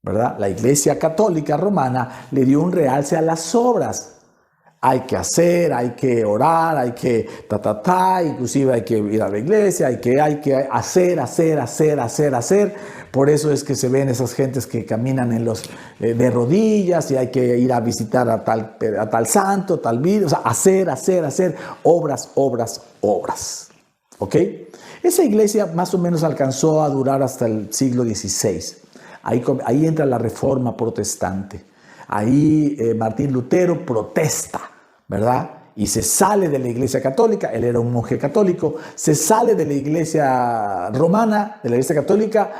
¿Verdad? La iglesia católica romana le dio un realce a las obras. Hay que hacer, hay que orar, hay que inclusive hay que ir a la iglesia, hay que hacer. Por eso es que se ven esas gentes que caminan de rodillas y hay que ir a visitar a tal santo, tal virgen, o sea, hacer, obras. ¿Ok? Esa iglesia más o menos alcanzó a durar hasta el siglo XVI. Ahí entra la Reforma Protestante. Ahí Martín Lutero protesta, ¿verdad? Y se sale de la iglesia católica. Él era un monje católico. Se sale de la iglesia romana, de la iglesia católica,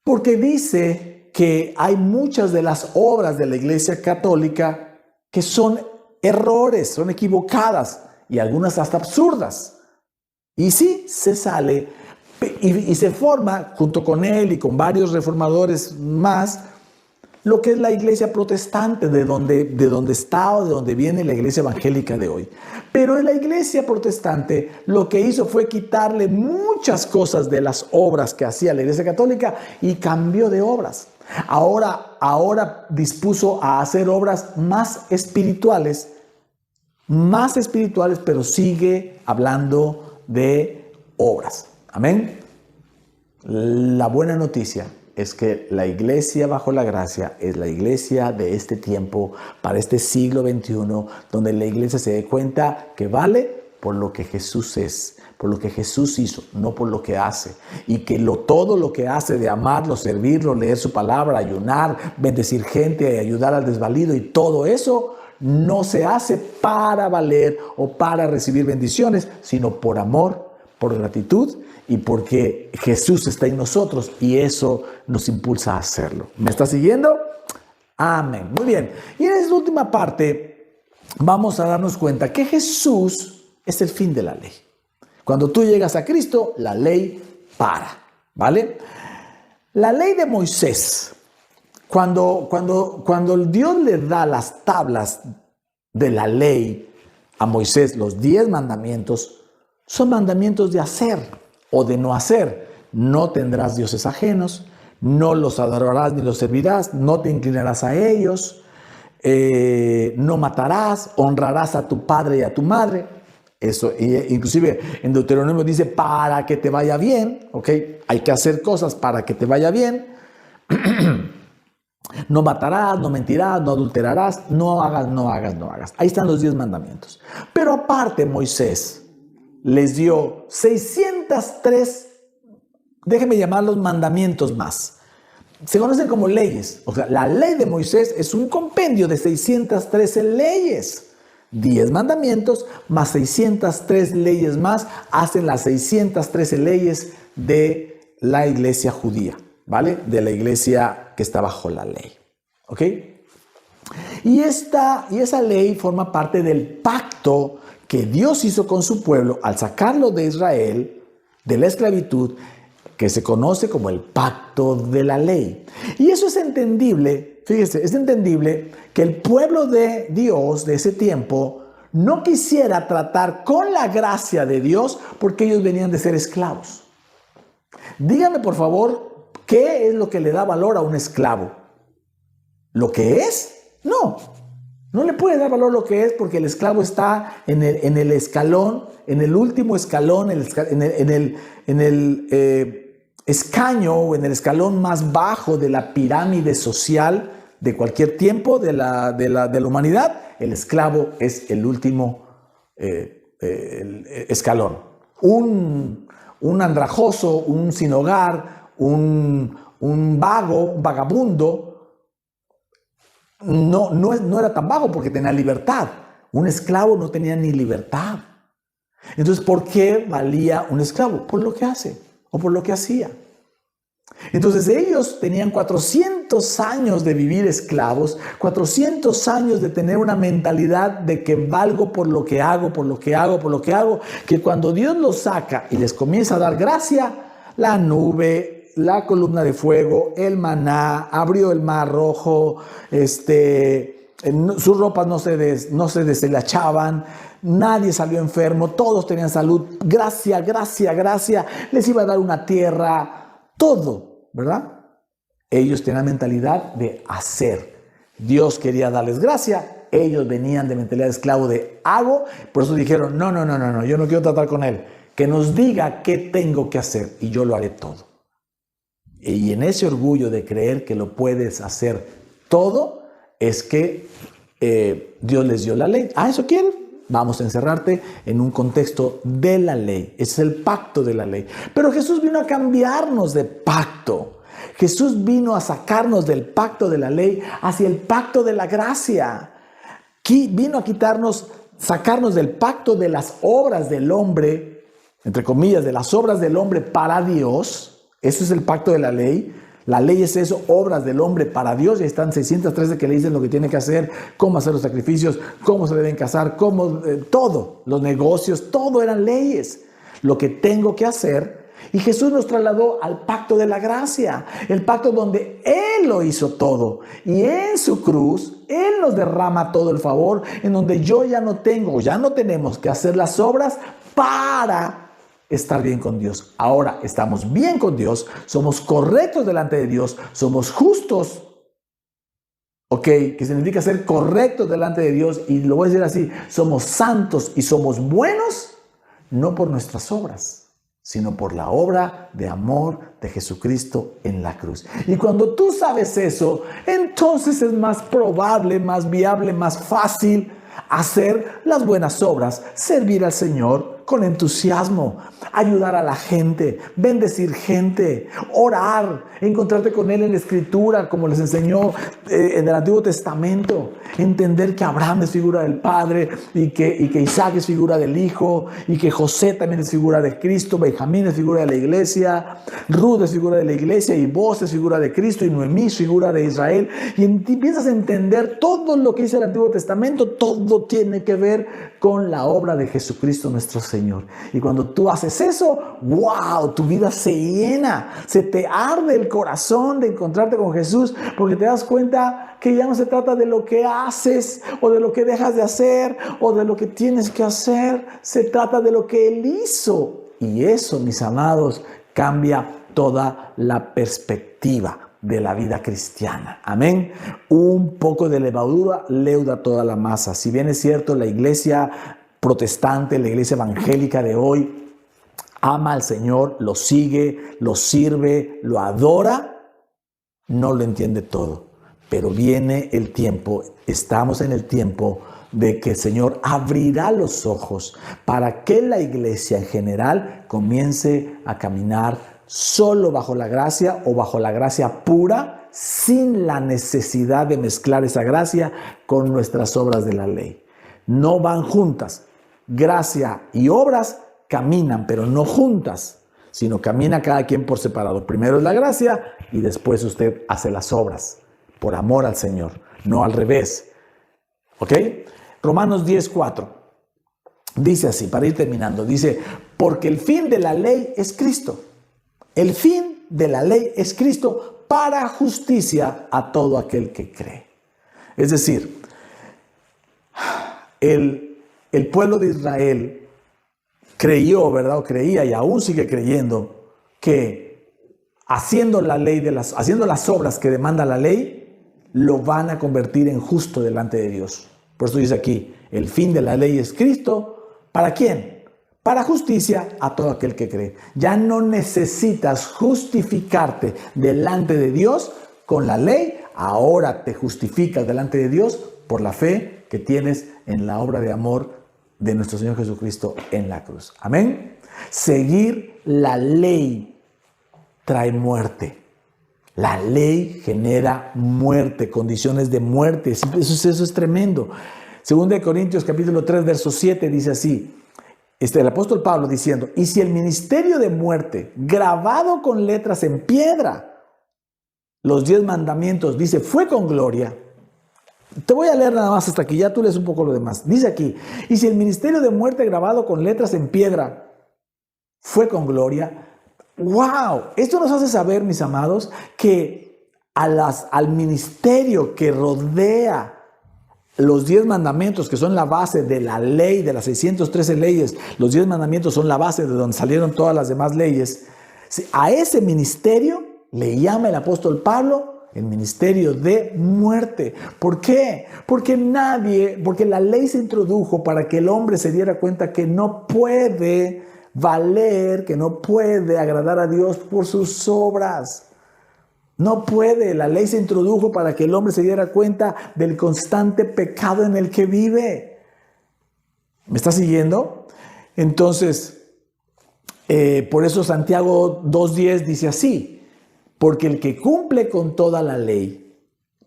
porque dice que hay muchas de las obras de la iglesia católica que son errores, son equivocadas y algunas hasta absurdas. Y sí, se sale. Y se forma, junto con él y con varios reformadores más, lo que es la iglesia protestante, de donde está o de donde viene la iglesia evangélica de hoy. Pero en la iglesia protestante lo que hizo fue quitarle muchas cosas de las obras que hacía la iglesia católica y cambió de obras. Ahora dispuso a hacer obras más espirituales, pero sigue hablando de obras. Amén. La buena noticia es que la iglesia bajo la gracia es la iglesia de este tiempo, para este siglo XXI, donde la iglesia se dé cuenta que vale por lo que Jesús es, por lo que Jesús hizo, no por lo que hace. Y que todo lo que hace de amarlo, servirlo, leer su palabra, ayunar, bendecir gente, ayudar al desvalido y todo eso, no se hace para valer o para recibir bendiciones, sino por amor, por gratitud y porque Jesús está en nosotros y eso nos impulsa a hacerlo. ¿Me está siguiendo? Amén. Muy bien. Y en esta última parte vamos a darnos cuenta que Jesús es el fin de la ley. Cuando tú llegas a Cristo, la ley para, ¿vale? La ley de Moisés, cuando Dios le da las tablas de la ley a Moisés, los 10 mandamientos, son mandamientos de hacer o de no hacer. No tendrás dioses ajenos, no los adorarás ni los servirás, no te inclinarás a ellos, no matarás, honrarás a tu padre y a tu madre. Eso, inclusive en Deuteronomio dice para que te vaya bien, ¿ok? Hay que hacer cosas para que te vaya bien. No matarás, no mentirás, no adulterarás, no hagas. Ahí están los 10 mandamientos. Pero aparte Moisés les dio 603, déjenme llamarlos mandamientos más. Se conocen como leyes. O sea, la ley de Moisés es un compendio de 613 leyes. 10 mandamientos más 603 leyes más hacen las 613 leyes de la iglesia judía, ¿vale? De la iglesia que está bajo la ley, ¿ok? Y esa ley forma parte del pacto que Dios hizo con su pueblo al sacarlo de Israel, de la esclavitud, que se conoce como el pacto de la ley. Y eso es entendible, fíjese, es entendible que el pueblo de Dios de ese tiempo no quisiera tratar con la gracia de Dios porque ellos venían de ser esclavos. Dígame, por favor, ¿qué es lo que le da valor a un esclavo? ¿Lo que es? No le puede dar valor lo que es porque el esclavo está en el escalón, en el último escalón, en el escaño o en el escalón más bajo de la pirámide social de cualquier tiempo de la humanidad. El esclavo es el último escalón. Un andrajoso, un sin hogar, un vago, un vagabundo, no era tan vago porque tenía libertad. Un esclavo no tenía ni libertad. Entonces, ¿por qué valía un esclavo? Por lo que hace o por lo que hacía. Entonces ellos tenían 400 años de vivir esclavos, 400 años de tener una mentalidad de que valgo por lo que hago, que cuando Dios los saca y les comienza a dar gracia, la nube, la columna de fuego, el maná, abrió el mar rojo, sus ropas no se deshilachaban, nadie salió enfermo, todos tenían salud, gracia, les iba a dar una tierra, todo, ¿verdad? Ellos tenían mentalidad de hacer. Dios quería darles gracia, ellos venían de mentalidad de esclavo de hago, por eso dijeron, no, yo no quiero tratar con él, que nos diga qué tengo que hacer y yo lo haré todo. Y en ese orgullo de creer que lo puedes hacer todo, es que Dios les dio la ley. ¿Eso quieren? Vamos a encerrarte en un contexto de la ley. Ese es el pacto de la ley. Pero Jesús vino a cambiarnos de pacto. Jesús vino a sacarnos del pacto de la ley hacia el pacto de la gracia. Vino a sacarnos del pacto de las obras del hombre, entre comillas, de las obras del hombre para Dios. Eso es el pacto de la ley. La ley es eso, obras del hombre para Dios. Y están 613 que le dicen lo que tiene que hacer, cómo hacer los sacrificios, cómo se deben casar, todo, los negocios, todo eran leyes. Lo que tengo que hacer. Y Jesús nos trasladó al pacto de la gracia, el pacto donde Él lo hizo todo. Y en su cruz, Él nos derrama todo el favor, en donde yo ya no tenemos que hacer las obras para estar bien con Dios. Ahora estamos bien con Dios, somos correctos delante de Dios, somos justos. Ok, que significa ser correctos delante de Dios, y lo voy a decir así, somos santos y somos buenos, no por nuestras obras, sino por la obra de amor de Jesucristo en la cruz. Y cuando tú sabes eso, entonces es más probable, más viable, más fácil hacer las buenas obras, servir al Señor con entusiasmo, ayudar a la gente, bendecir gente, orar, encontrarte con Él en la Escritura, como les enseñó en el Antiguo Testamento, entender que Abraham es figura del Padre y que Isaac es figura del Hijo y que José también es figura de Cristo, Benjamín es figura de la iglesia, Ruth es figura de la iglesia y vos es figura de Cristo y Noemí es figura de Israel, y empiezas a entender todo lo que dice el Antiguo Testamento, todo tiene que ver con la obra de Jesucristo nuestro Señor. Y cuando tú haces eso, wow, tu vida se llena, se te arde el corazón de encontrarte con Jesús, porque te das cuenta que ya no se trata de lo que haces o de lo que dejas de hacer o de lo que tienes que hacer, se trata de lo que Él hizo. Y eso, mis amados, cambia toda la perspectiva de la vida cristiana. Amén. Un poco de levadura leuda toda la masa. Si bien es cierto, la iglesia protestante, la iglesia evangélica de hoy, ama al Señor, lo sigue, lo sirve, lo adora, no lo entiende todo. Pero viene el tiempo, estamos en el tiempo de que el Señor abrirá los ojos para que la iglesia en general comience a caminar solo bajo la gracia o bajo la gracia pura, sin la necesidad de mezclar esa gracia con nuestras obras de la ley. No van juntas. Gracia y obras caminan, pero no juntas, sino camina cada quien por separado. Primero es la gracia y después usted hace las obras por amor al Señor, no al revés. ¿Ok? Romanos 10:4 dice así, para ir terminando, dice, porque el fin de la ley es Cristo. El fin de la ley es Cristo para justicia a todo aquel que cree. Es decir, el pueblo de Israel creyó, ¿verdad? O creía y aún sigue creyendo que haciendo haciendo las obras que demanda la ley, lo van a convertir en justo delante de Dios. Por eso dice aquí, el fin de la ley es Cristo. ¿Para quién? Para justicia a todo aquel que cree. Ya no necesitas justificarte delante de Dios con la ley. Ahora te justificas delante de Dios por la fe que tienes en la obra de amor de nuestro Señor Jesucristo en la cruz. Amén. Seguir la ley trae muerte. La ley genera muerte, condiciones de muerte. Eso es tremendo. Segunda de Corintios capítulo 3, verso 7 dice así. El apóstol Pablo diciendo, y si el ministerio de muerte, grabado con letras en piedra, los 10 mandamientos, dice, fue con gloria. Te voy a leer nada más hasta aquí, ya tú lees un poco lo demás. Dice aquí, y si el ministerio de muerte grabado con letras en piedra fue con gloria, ¡wow! Esto nos hace saber, mis amados, que al ministerio que rodea los 10 mandamientos, que son la base de la ley, de las 613 leyes, los 10 mandamientos son la base de donde salieron todas las demás leyes. A ese ministerio le llama el apóstol Pablo el ministerio de muerte. ¿Por qué? Porque la ley se introdujo para que el hombre se diera cuenta que no puede valer, que no puede agradar a Dios por sus obras. No puede. La ley se introdujo para que el hombre se diera cuenta del constante pecado en el que vive. ¿Me está siguiendo? Entonces, por eso Santiago 2:10 dice así, porque el que cumple con toda la ley,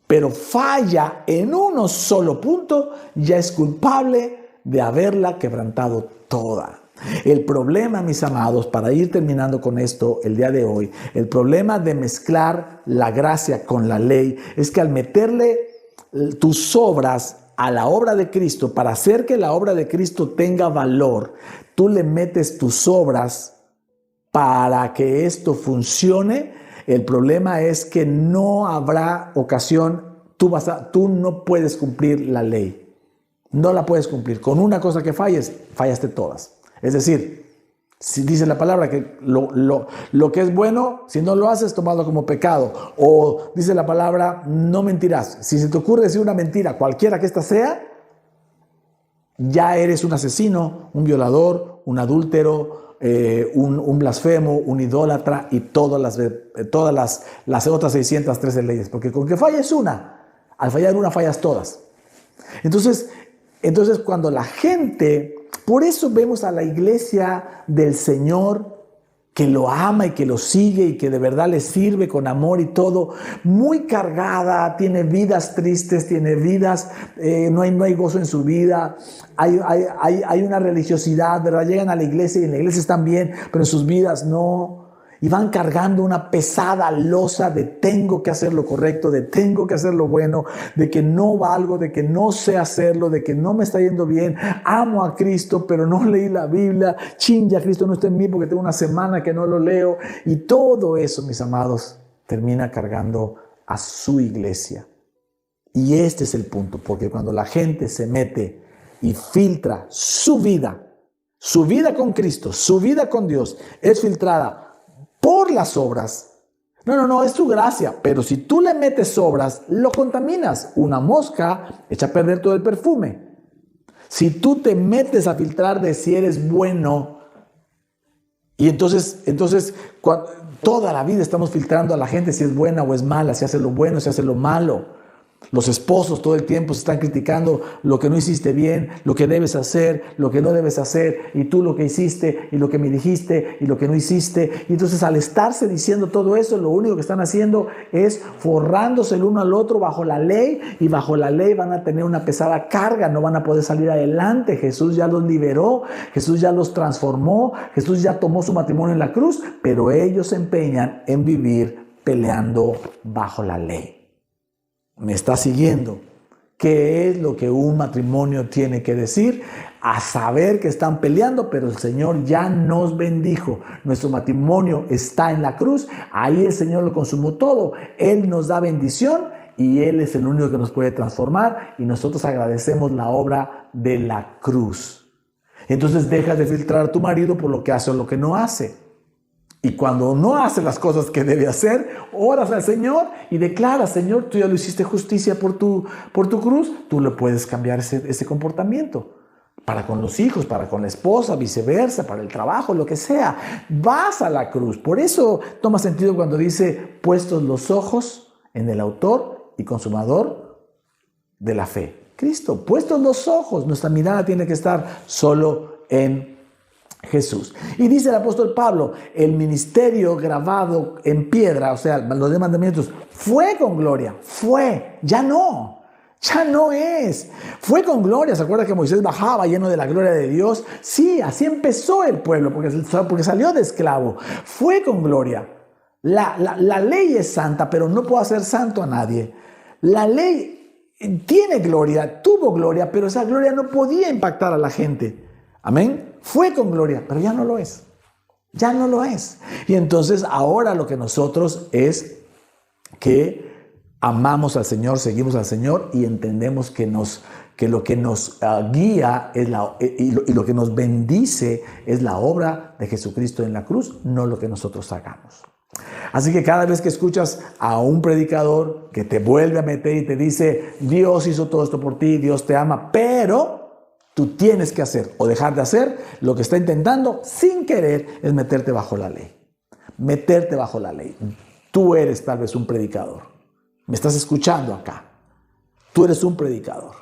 pero falla en uno solo punto, ya es culpable de haberla quebrantado toda. El problema, mis amados, para ir terminando con esto el día de hoy, el problema de mezclar la gracia con la ley es que al meterle tus obras a la obra de Cristo, para hacer que la obra de Cristo tenga valor, tú le metes tus obras para que esto funcione. El problema es que no habrá ocasión, tú no puedes cumplir la ley, no la puedes cumplir. Con una cosa que falles, fallaste todas. Es decir, Si dice la palabra que lo que es bueno, si no lo haces, tomado como pecado. O dice la palabra, no mentirás. Si se te ocurre decir una mentira, cualquiera que ésta sea, ya eres un asesino, un violador, un adúltero, un blasfemo, un idólatra y todas las otras 613 leyes. Porque con que falles una, al fallar una fallas todas. Entonces cuando la gente... Por eso vemos a la iglesia del Señor que lo ama y que lo sigue y que de verdad le sirve con amor y todo, muy cargada, tiene vidas tristes, tiene vidas, no hay gozo en su vida, hay una religiosidad, ¿verdad? Llegan a la iglesia y en la iglesia están bien, pero en sus vidas no. Y van cargando una pesada losa de tengo que hacer lo correcto, de tengo que hacer lo bueno, de que no valgo, de que no sé hacerlo, de que no me está yendo bien. Amo a Cristo, pero no leí la Biblia. Ya Cristo no está en mí porque tengo una semana que no lo leo. Y todo eso, mis amados, termina cargando a su iglesia. Y este es el punto, porque cuando la gente se mete y filtra su vida con Cristo, su vida con Dios, es filtrada por las obras. No, es tu gracia, pero si tú le metes obras, lo contaminas. Una mosca echa a perder todo el perfume. Si tú te metes a filtrar de si eres bueno, y entonces toda la vida estamos filtrando a la gente si es buena o es mala, si hace lo bueno, si hace lo malo. Los esposos todo el tiempo se están criticando lo que no hiciste bien, lo que debes hacer, lo que no debes hacer, y tú lo que hiciste, y lo que me dijiste, y lo que no hiciste. Y entonces al estarse diciendo todo eso, lo único que están haciendo es forrándose el uno al otro bajo la ley, y bajo la ley van a tener una pesada carga, no van a poder salir adelante. Jesús ya los liberó, Jesús ya los transformó, Jesús ya tomó su matrimonio en la cruz, pero ellos se empeñan en vivir peleando bajo la ley. ¿Me está siguiendo? ¿Qué es lo que un matrimonio tiene que decir? A saber que están peleando, pero el Señor ya nos bendijo. Nuestro matrimonio está en la cruz. Ahí el Señor lo consumó todo. Él nos da bendición y Él es el único que nos puede transformar. Y nosotros agradecemos la obra de la cruz. Entonces dejas de filtrar a tu marido por lo que hace o lo que no hace. Y cuando no hace las cosas que debe hacer, oras al Señor y declaras, Señor, tú ya lo hiciste justicia por tu cruz, tú le puedes cambiar ese comportamiento. Para con los hijos, para con la esposa, viceversa, para el trabajo, lo que sea. Vas a la cruz. Por eso toma sentido cuando dice, puestos los ojos en el autor y consumador de la fe. Cristo, puestos los ojos. Nuestra mirada tiene que estar solo en Jesús. Y dice el apóstol Pablo, el ministerio grabado en piedra, o sea, los 10 mandamientos, fue con gloria, ya no es. Fue con gloria. ¿Se acuerda que Moisés bajaba lleno de la gloria de Dios? Sí, así empezó el pueblo, porque salió de esclavo. Fue con gloria. La ley es santa, pero no puedo hacer santo a nadie. La ley tiene gloria, tuvo gloria, pero esa gloria no podía impactar a la gente. Amén. Fue con gloria, pero ya no lo es. Ya no lo es. Y entonces ahora lo que nosotros es que amamos al Señor, seguimos al Señor y entendemos que lo que nos guía es y lo que nos bendice es la obra de Jesucristo en la cruz, no lo que nosotros hagamos. Así que cada vez que escuchas a un predicador que te vuelve a meter y te dice, Dios hizo todo esto por ti, Dios te ama, pero tú tienes que hacer o dejar de hacer, lo que está intentando sin querer es meterte bajo la ley. Meterte bajo la ley. Tú eres tal vez un predicador. Me estás escuchando acá. Tú eres un predicador.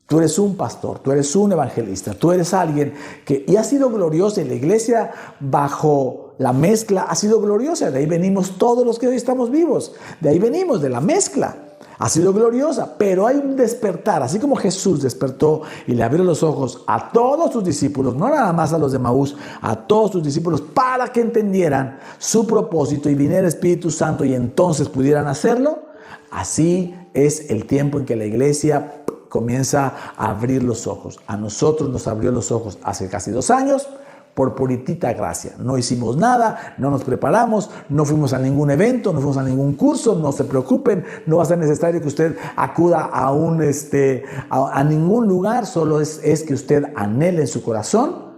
Tú eres un pastor. Tú eres un evangelista. Tú eres alguien y ha sido gloriosa en la iglesia bajo la mezcla. Ha sido gloriosa. De ahí venimos todos los que hoy estamos vivos. De ahí venimos, de la mezcla. Ha sido gloriosa, pero hay un despertar, así como Jesús despertó y le abrió los ojos a todos sus discípulos, no nada más a los de Emaús, a todos sus discípulos para que entendieran su propósito y viniera el Espíritu Santo y entonces pudieran hacerlo. Así es el tiempo en que la iglesia comienza a abrir los ojos. A nosotros nos abrió los ojos hace casi 2 años. Por puritita gracia. No hicimos nada, no nos preparamos, no fuimos a ningún evento, no fuimos a ningún curso, no se preocupen, no va a ser necesario que usted acuda a ningún lugar, solo es que usted anhele en su corazón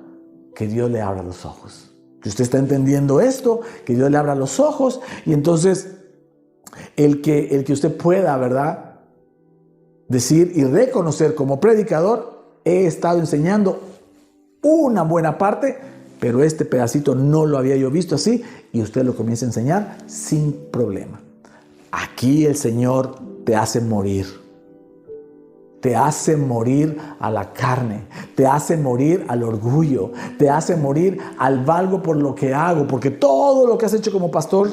que Dios le abra los ojos. que usted está entendiendo esto, que Dios le abra los ojos y entonces el que usted pueda, ¿verdad?, decir y reconocer como predicador, he estado enseñando una buena parte, pero este pedacito no lo había yo visto así y usted lo comienza a enseñar sin problema. Aquí el Señor te hace morir. Te hace morir a la carne, te hace morir al orgullo, te hace morir al valgo por lo que hago, porque todo lo que has hecho como pastor,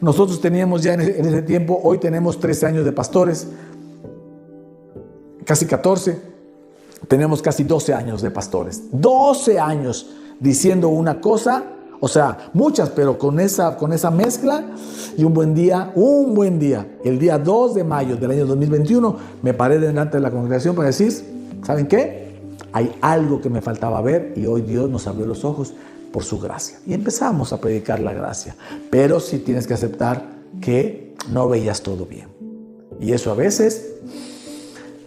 nosotros teníamos ya en ese tiempo, hoy tenemos 13 años de pastores, casi 14, tenemos casi 12 años de pastores, 12 años diciendo una cosa, o sea, muchas, pero con esa mezcla. Y un buen día, el día 2 de mayo del año 2021, me paré delante de la congregación para decir, ¿saben qué? Hay algo que me faltaba ver y hoy Dios nos abrió los ojos por su gracia. Y empezamos a predicar la gracia. Pero sí tienes que aceptar que no veías todo bien. Y eso a veces,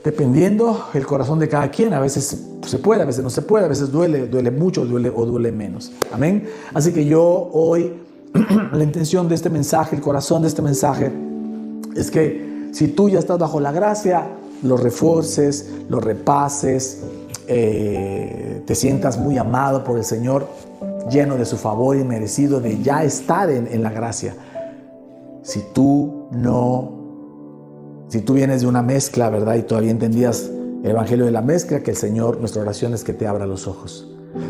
dependiendo el corazón de cada quien, a veces se puede, a veces no se puede, a veces duele mucho o duele menos. Amén. Así que yo hoy, la intención de este mensaje, el corazón de este mensaje, es que si tú ya estás bajo la gracia, lo refuerces, lo repases, te sientas muy amado por el Señor, lleno de su favor y merecido de ya estar en la gracia. Si tú vienes de una mezcla, ¿verdad? Y todavía entendías el evangelio de la mezcla, que el Señor, nuestra oración es que te abra los ojos.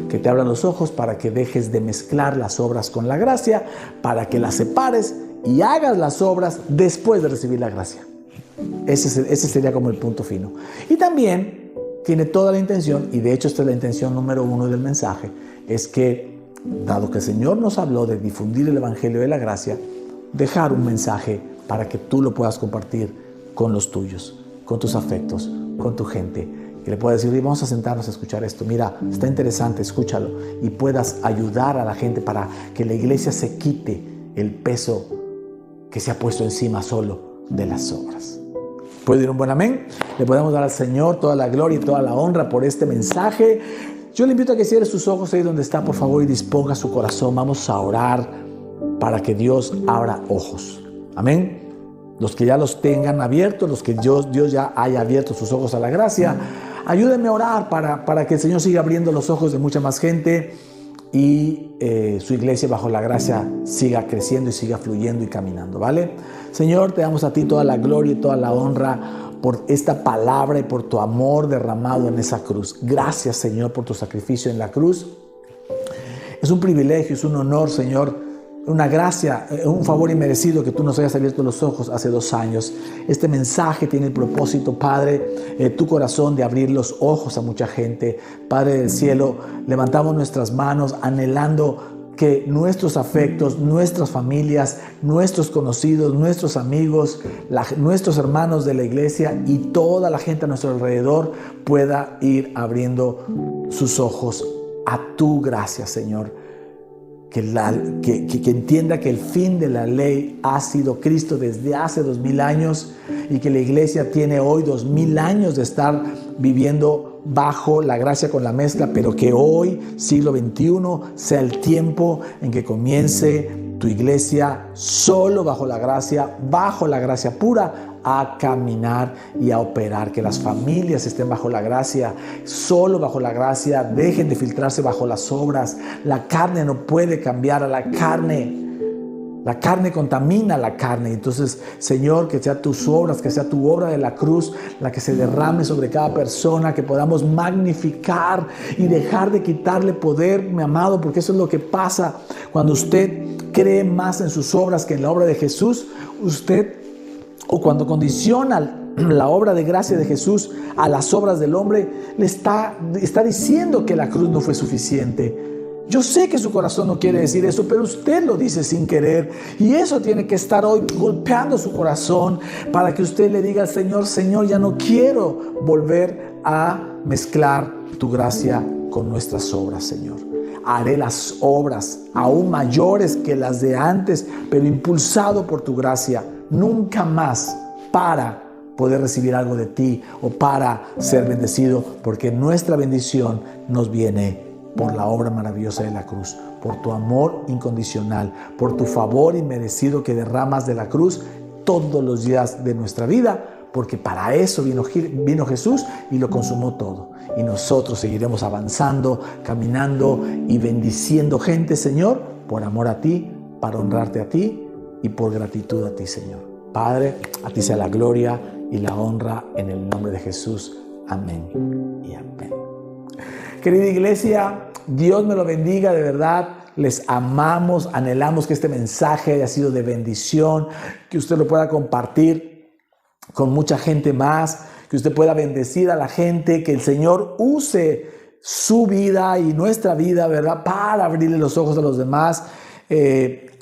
Que te abra los ojos para que dejes de mezclar las obras con la gracia, para que las separes y hagas las obras después de recibir la gracia. Ese sería como el punto fino. Y también tiene toda la intención, y de hecho esta es la intención número 1 del mensaje, es que, dado que el Señor nos habló de difundir el evangelio de la gracia, dejar un mensaje para que tú lo puedas compartir con los tuyos, con tus afectos, con tu gente. Que le puedas decir, vamos a sentarnos a escuchar esto. Mira, está interesante, escúchalo. Y puedas ayudar a la gente para que la iglesia se quite el peso que se ha puesto encima solo de las obras. ¿Puede ir un buen amén? Le podemos dar al Señor toda la gloria y toda la honra por este mensaje. Yo le invito a que cierre sus ojos ahí donde está, por favor, y disponga su corazón. Vamos a orar para que Dios abra ojos. Amén. Los que ya los tengan abiertos, los que Dios ya haya abierto sus ojos a la gracia, ayúdenme a orar para que el Señor siga abriendo los ojos de mucha más gente y su iglesia bajo la gracia siga creciendo y siga fluyendo y caminando, ¿vale? Señor, te damos a ti toda la gloria y toda la honra por esta palabra y por tu amor derramado en esa cruz. Gracias, Señor, por tu sacrificio en la cruz. Es un privilegio, es un honor, Señor, una gracia, un favor inmerecido que tú nos hayas abierto los ojos hace 2 años. Este mensaje tiene el propósito, Padre, tu corazón de abrir los ojos a mucha gente. Padre del cielo, levantamos nuestras manos anhelando que nuestros afectos, nuestras familias, nuestros conocidos, nuestros amigos, nuestros hermanos de la iglesia y toda la gente a nuestro alrededor pueda ir abriendo sus ojos a tu gracia, Señor. Que entienda que el fin de la ley ha sido Cristo desde hace 2000 años y que la iglesia tiene hoy 2000 años de estar viviendo bajo la gracia con la mezcla, pero que hoy, siglo XXI, sea el tiempo en que comience tu iglesia solo bajo la gracia pura, a caminar y a operar, que las familias estén bajo la gracia, solo bajo la gracia, dejen de filtrarse bajo las obras. La carne no puede cambiar a la carne. La carne contamina la carne. Entonces, Señor, que sea tus obras, que sea tu obra de la cruz la que se derrame sobre cada persona, que podamos magnificar y dejar de quitarle poder, mi amado, porque eso es lo que pasa cuando usted cree más en sus obras que en la obra de Jesús. O cuando condiciona la obra de gracia de Jesús a las obras del hombre, le está diciendo que la cruz no fue suficiente. Yo sé que su corazón no quiere decir eso, pero usted lo dice sin querer. Y eso tiene que estar hoy golpeando su corazón para que usted le diga al Señor, Señor, ya no quiero volver a mezclar tu gracia con nuestras obras, Señor. Haré las obras aún mayores que las de antes, pero impulsado por tu gracia. Nunca más para poder recibir algo de ti o para ser bendecido, porque nuestra bendición nos viene por la obra maravillosa de la cruz, por tu amor incondicional, por tu favor inmerecido que derramas de la cruz todos los días de nuestra vida, porque para eso vino Jesús y lo consumó todo. Y nosotros seguiremos avanzando, caminando y bendiciendo gente, Señor, por amor a ti, para honrarte a ti y por gratitud a ti, Señor. Padre, a ti sea la gloria y la honra en el nombre de Jesús. Amén y amén. Querida iglesia, Dios me lo bendiga, de verdad. Les amamos, anhelamos que este mensaje haya sido de bendición, que usted lo pueda compartir con mucha gente más, que usted pueda bendecir a la gente, que el Señor use su vida y nuestra vida, ¿verdad?, para abrirle los ojos a los demás.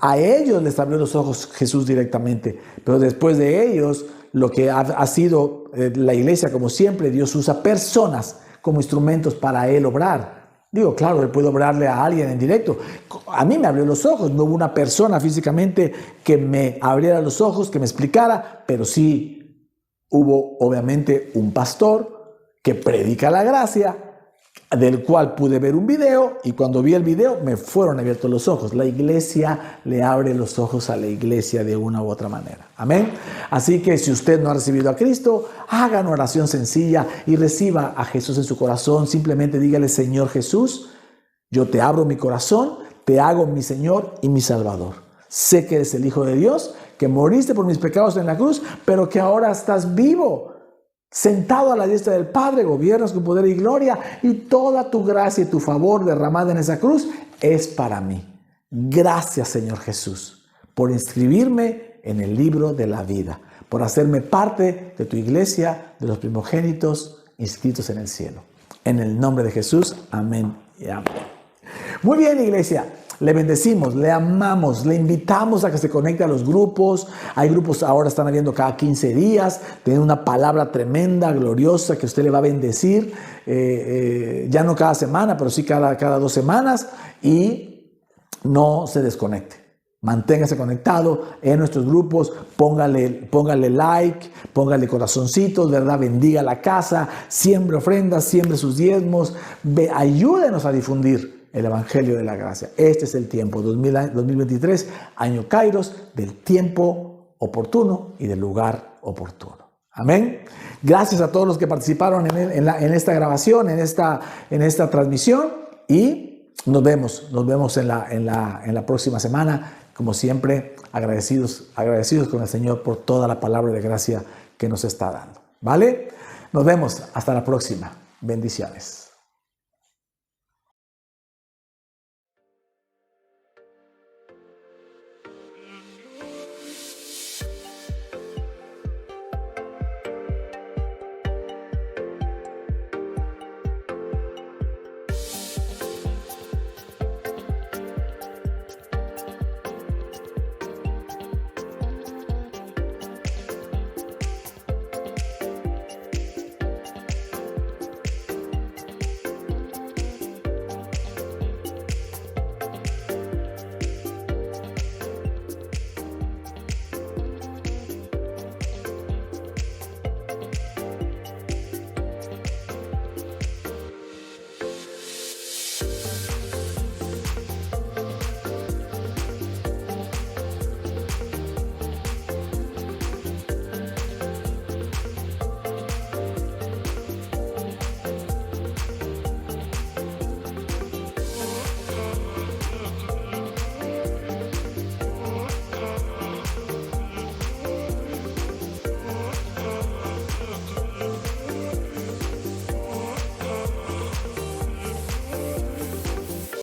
A ellos les abrió los ojos Jesús directamente, pero después de ellos, lo que ha sido la iglesia, como siempre, Dios usa personas como instrumentos para Él obrar. Digo, claro, Él puede obrarle a alguien en directo. A mí me abrió los ojos, no hubo una persona físicamente que me abriera los ojos, que me explicara, pero sí hubo obviamente un pastor que predica la gracia, del cual pude ver un video, y cuando vi el video me fueron abiertos los ojos. La iglesia le abre los ojos a la iglesia de una u otra manera. Amén. Así que si usted no ha recibido a Cristo, haga una oración sencilla y reciba a Jesús en su corazón. Simplemente dígale: Señor Jesús, yo te abro mi corazón, te hago mi Señor y mi Salvador. Sé que eres el Hijo de Dios, que moriste por mis pecados en la cruz, pero que ahora estás vivo, sentado a la diestra del Padre, gobiernas con poder y gloria, y toda tu gracia y tu favor derramada en esa cruz es para mí. Gracias, Señor Jesús, por inscribirme en el libro de la vida, por hacerme parte de tu iglesia, de los primogénitos inscritos en el cielo. En el nombre de Jesús, amén y amén. Muy bien, iglesia. Le bendecimos, le amamos, le invitamos a que se conecte a los grupos. Hay grupos ahora, están habiendo cada 15 días. Tienen una palabra tremenda, gloriosa, que usted le va a bendecir. Ya no cada semana, pero sí cada 2 semanas. Y no se desconecte. Manténgase conectado en nuestros grupos. Póngale like, póngale corazoncitos, ¿verdad? Bendiga la casa, siembre ofrendas, siembre sus diezmos. Ayúdenos a difundir el Evangelio de la Gracia. Este es el tiempo 2023, año Kairos, del tiempo oportuno y del lugar oportuno. Amén. Gracias a todos los que participaron en esta grabación, en esta transmisión, y nos vemos en la próxima semana. Como siempre, agradecidos con el Señor por toda la palabra de gracia que nos está dando. ¿Vale? Nos vemos hasta la próxima. Bendiciones.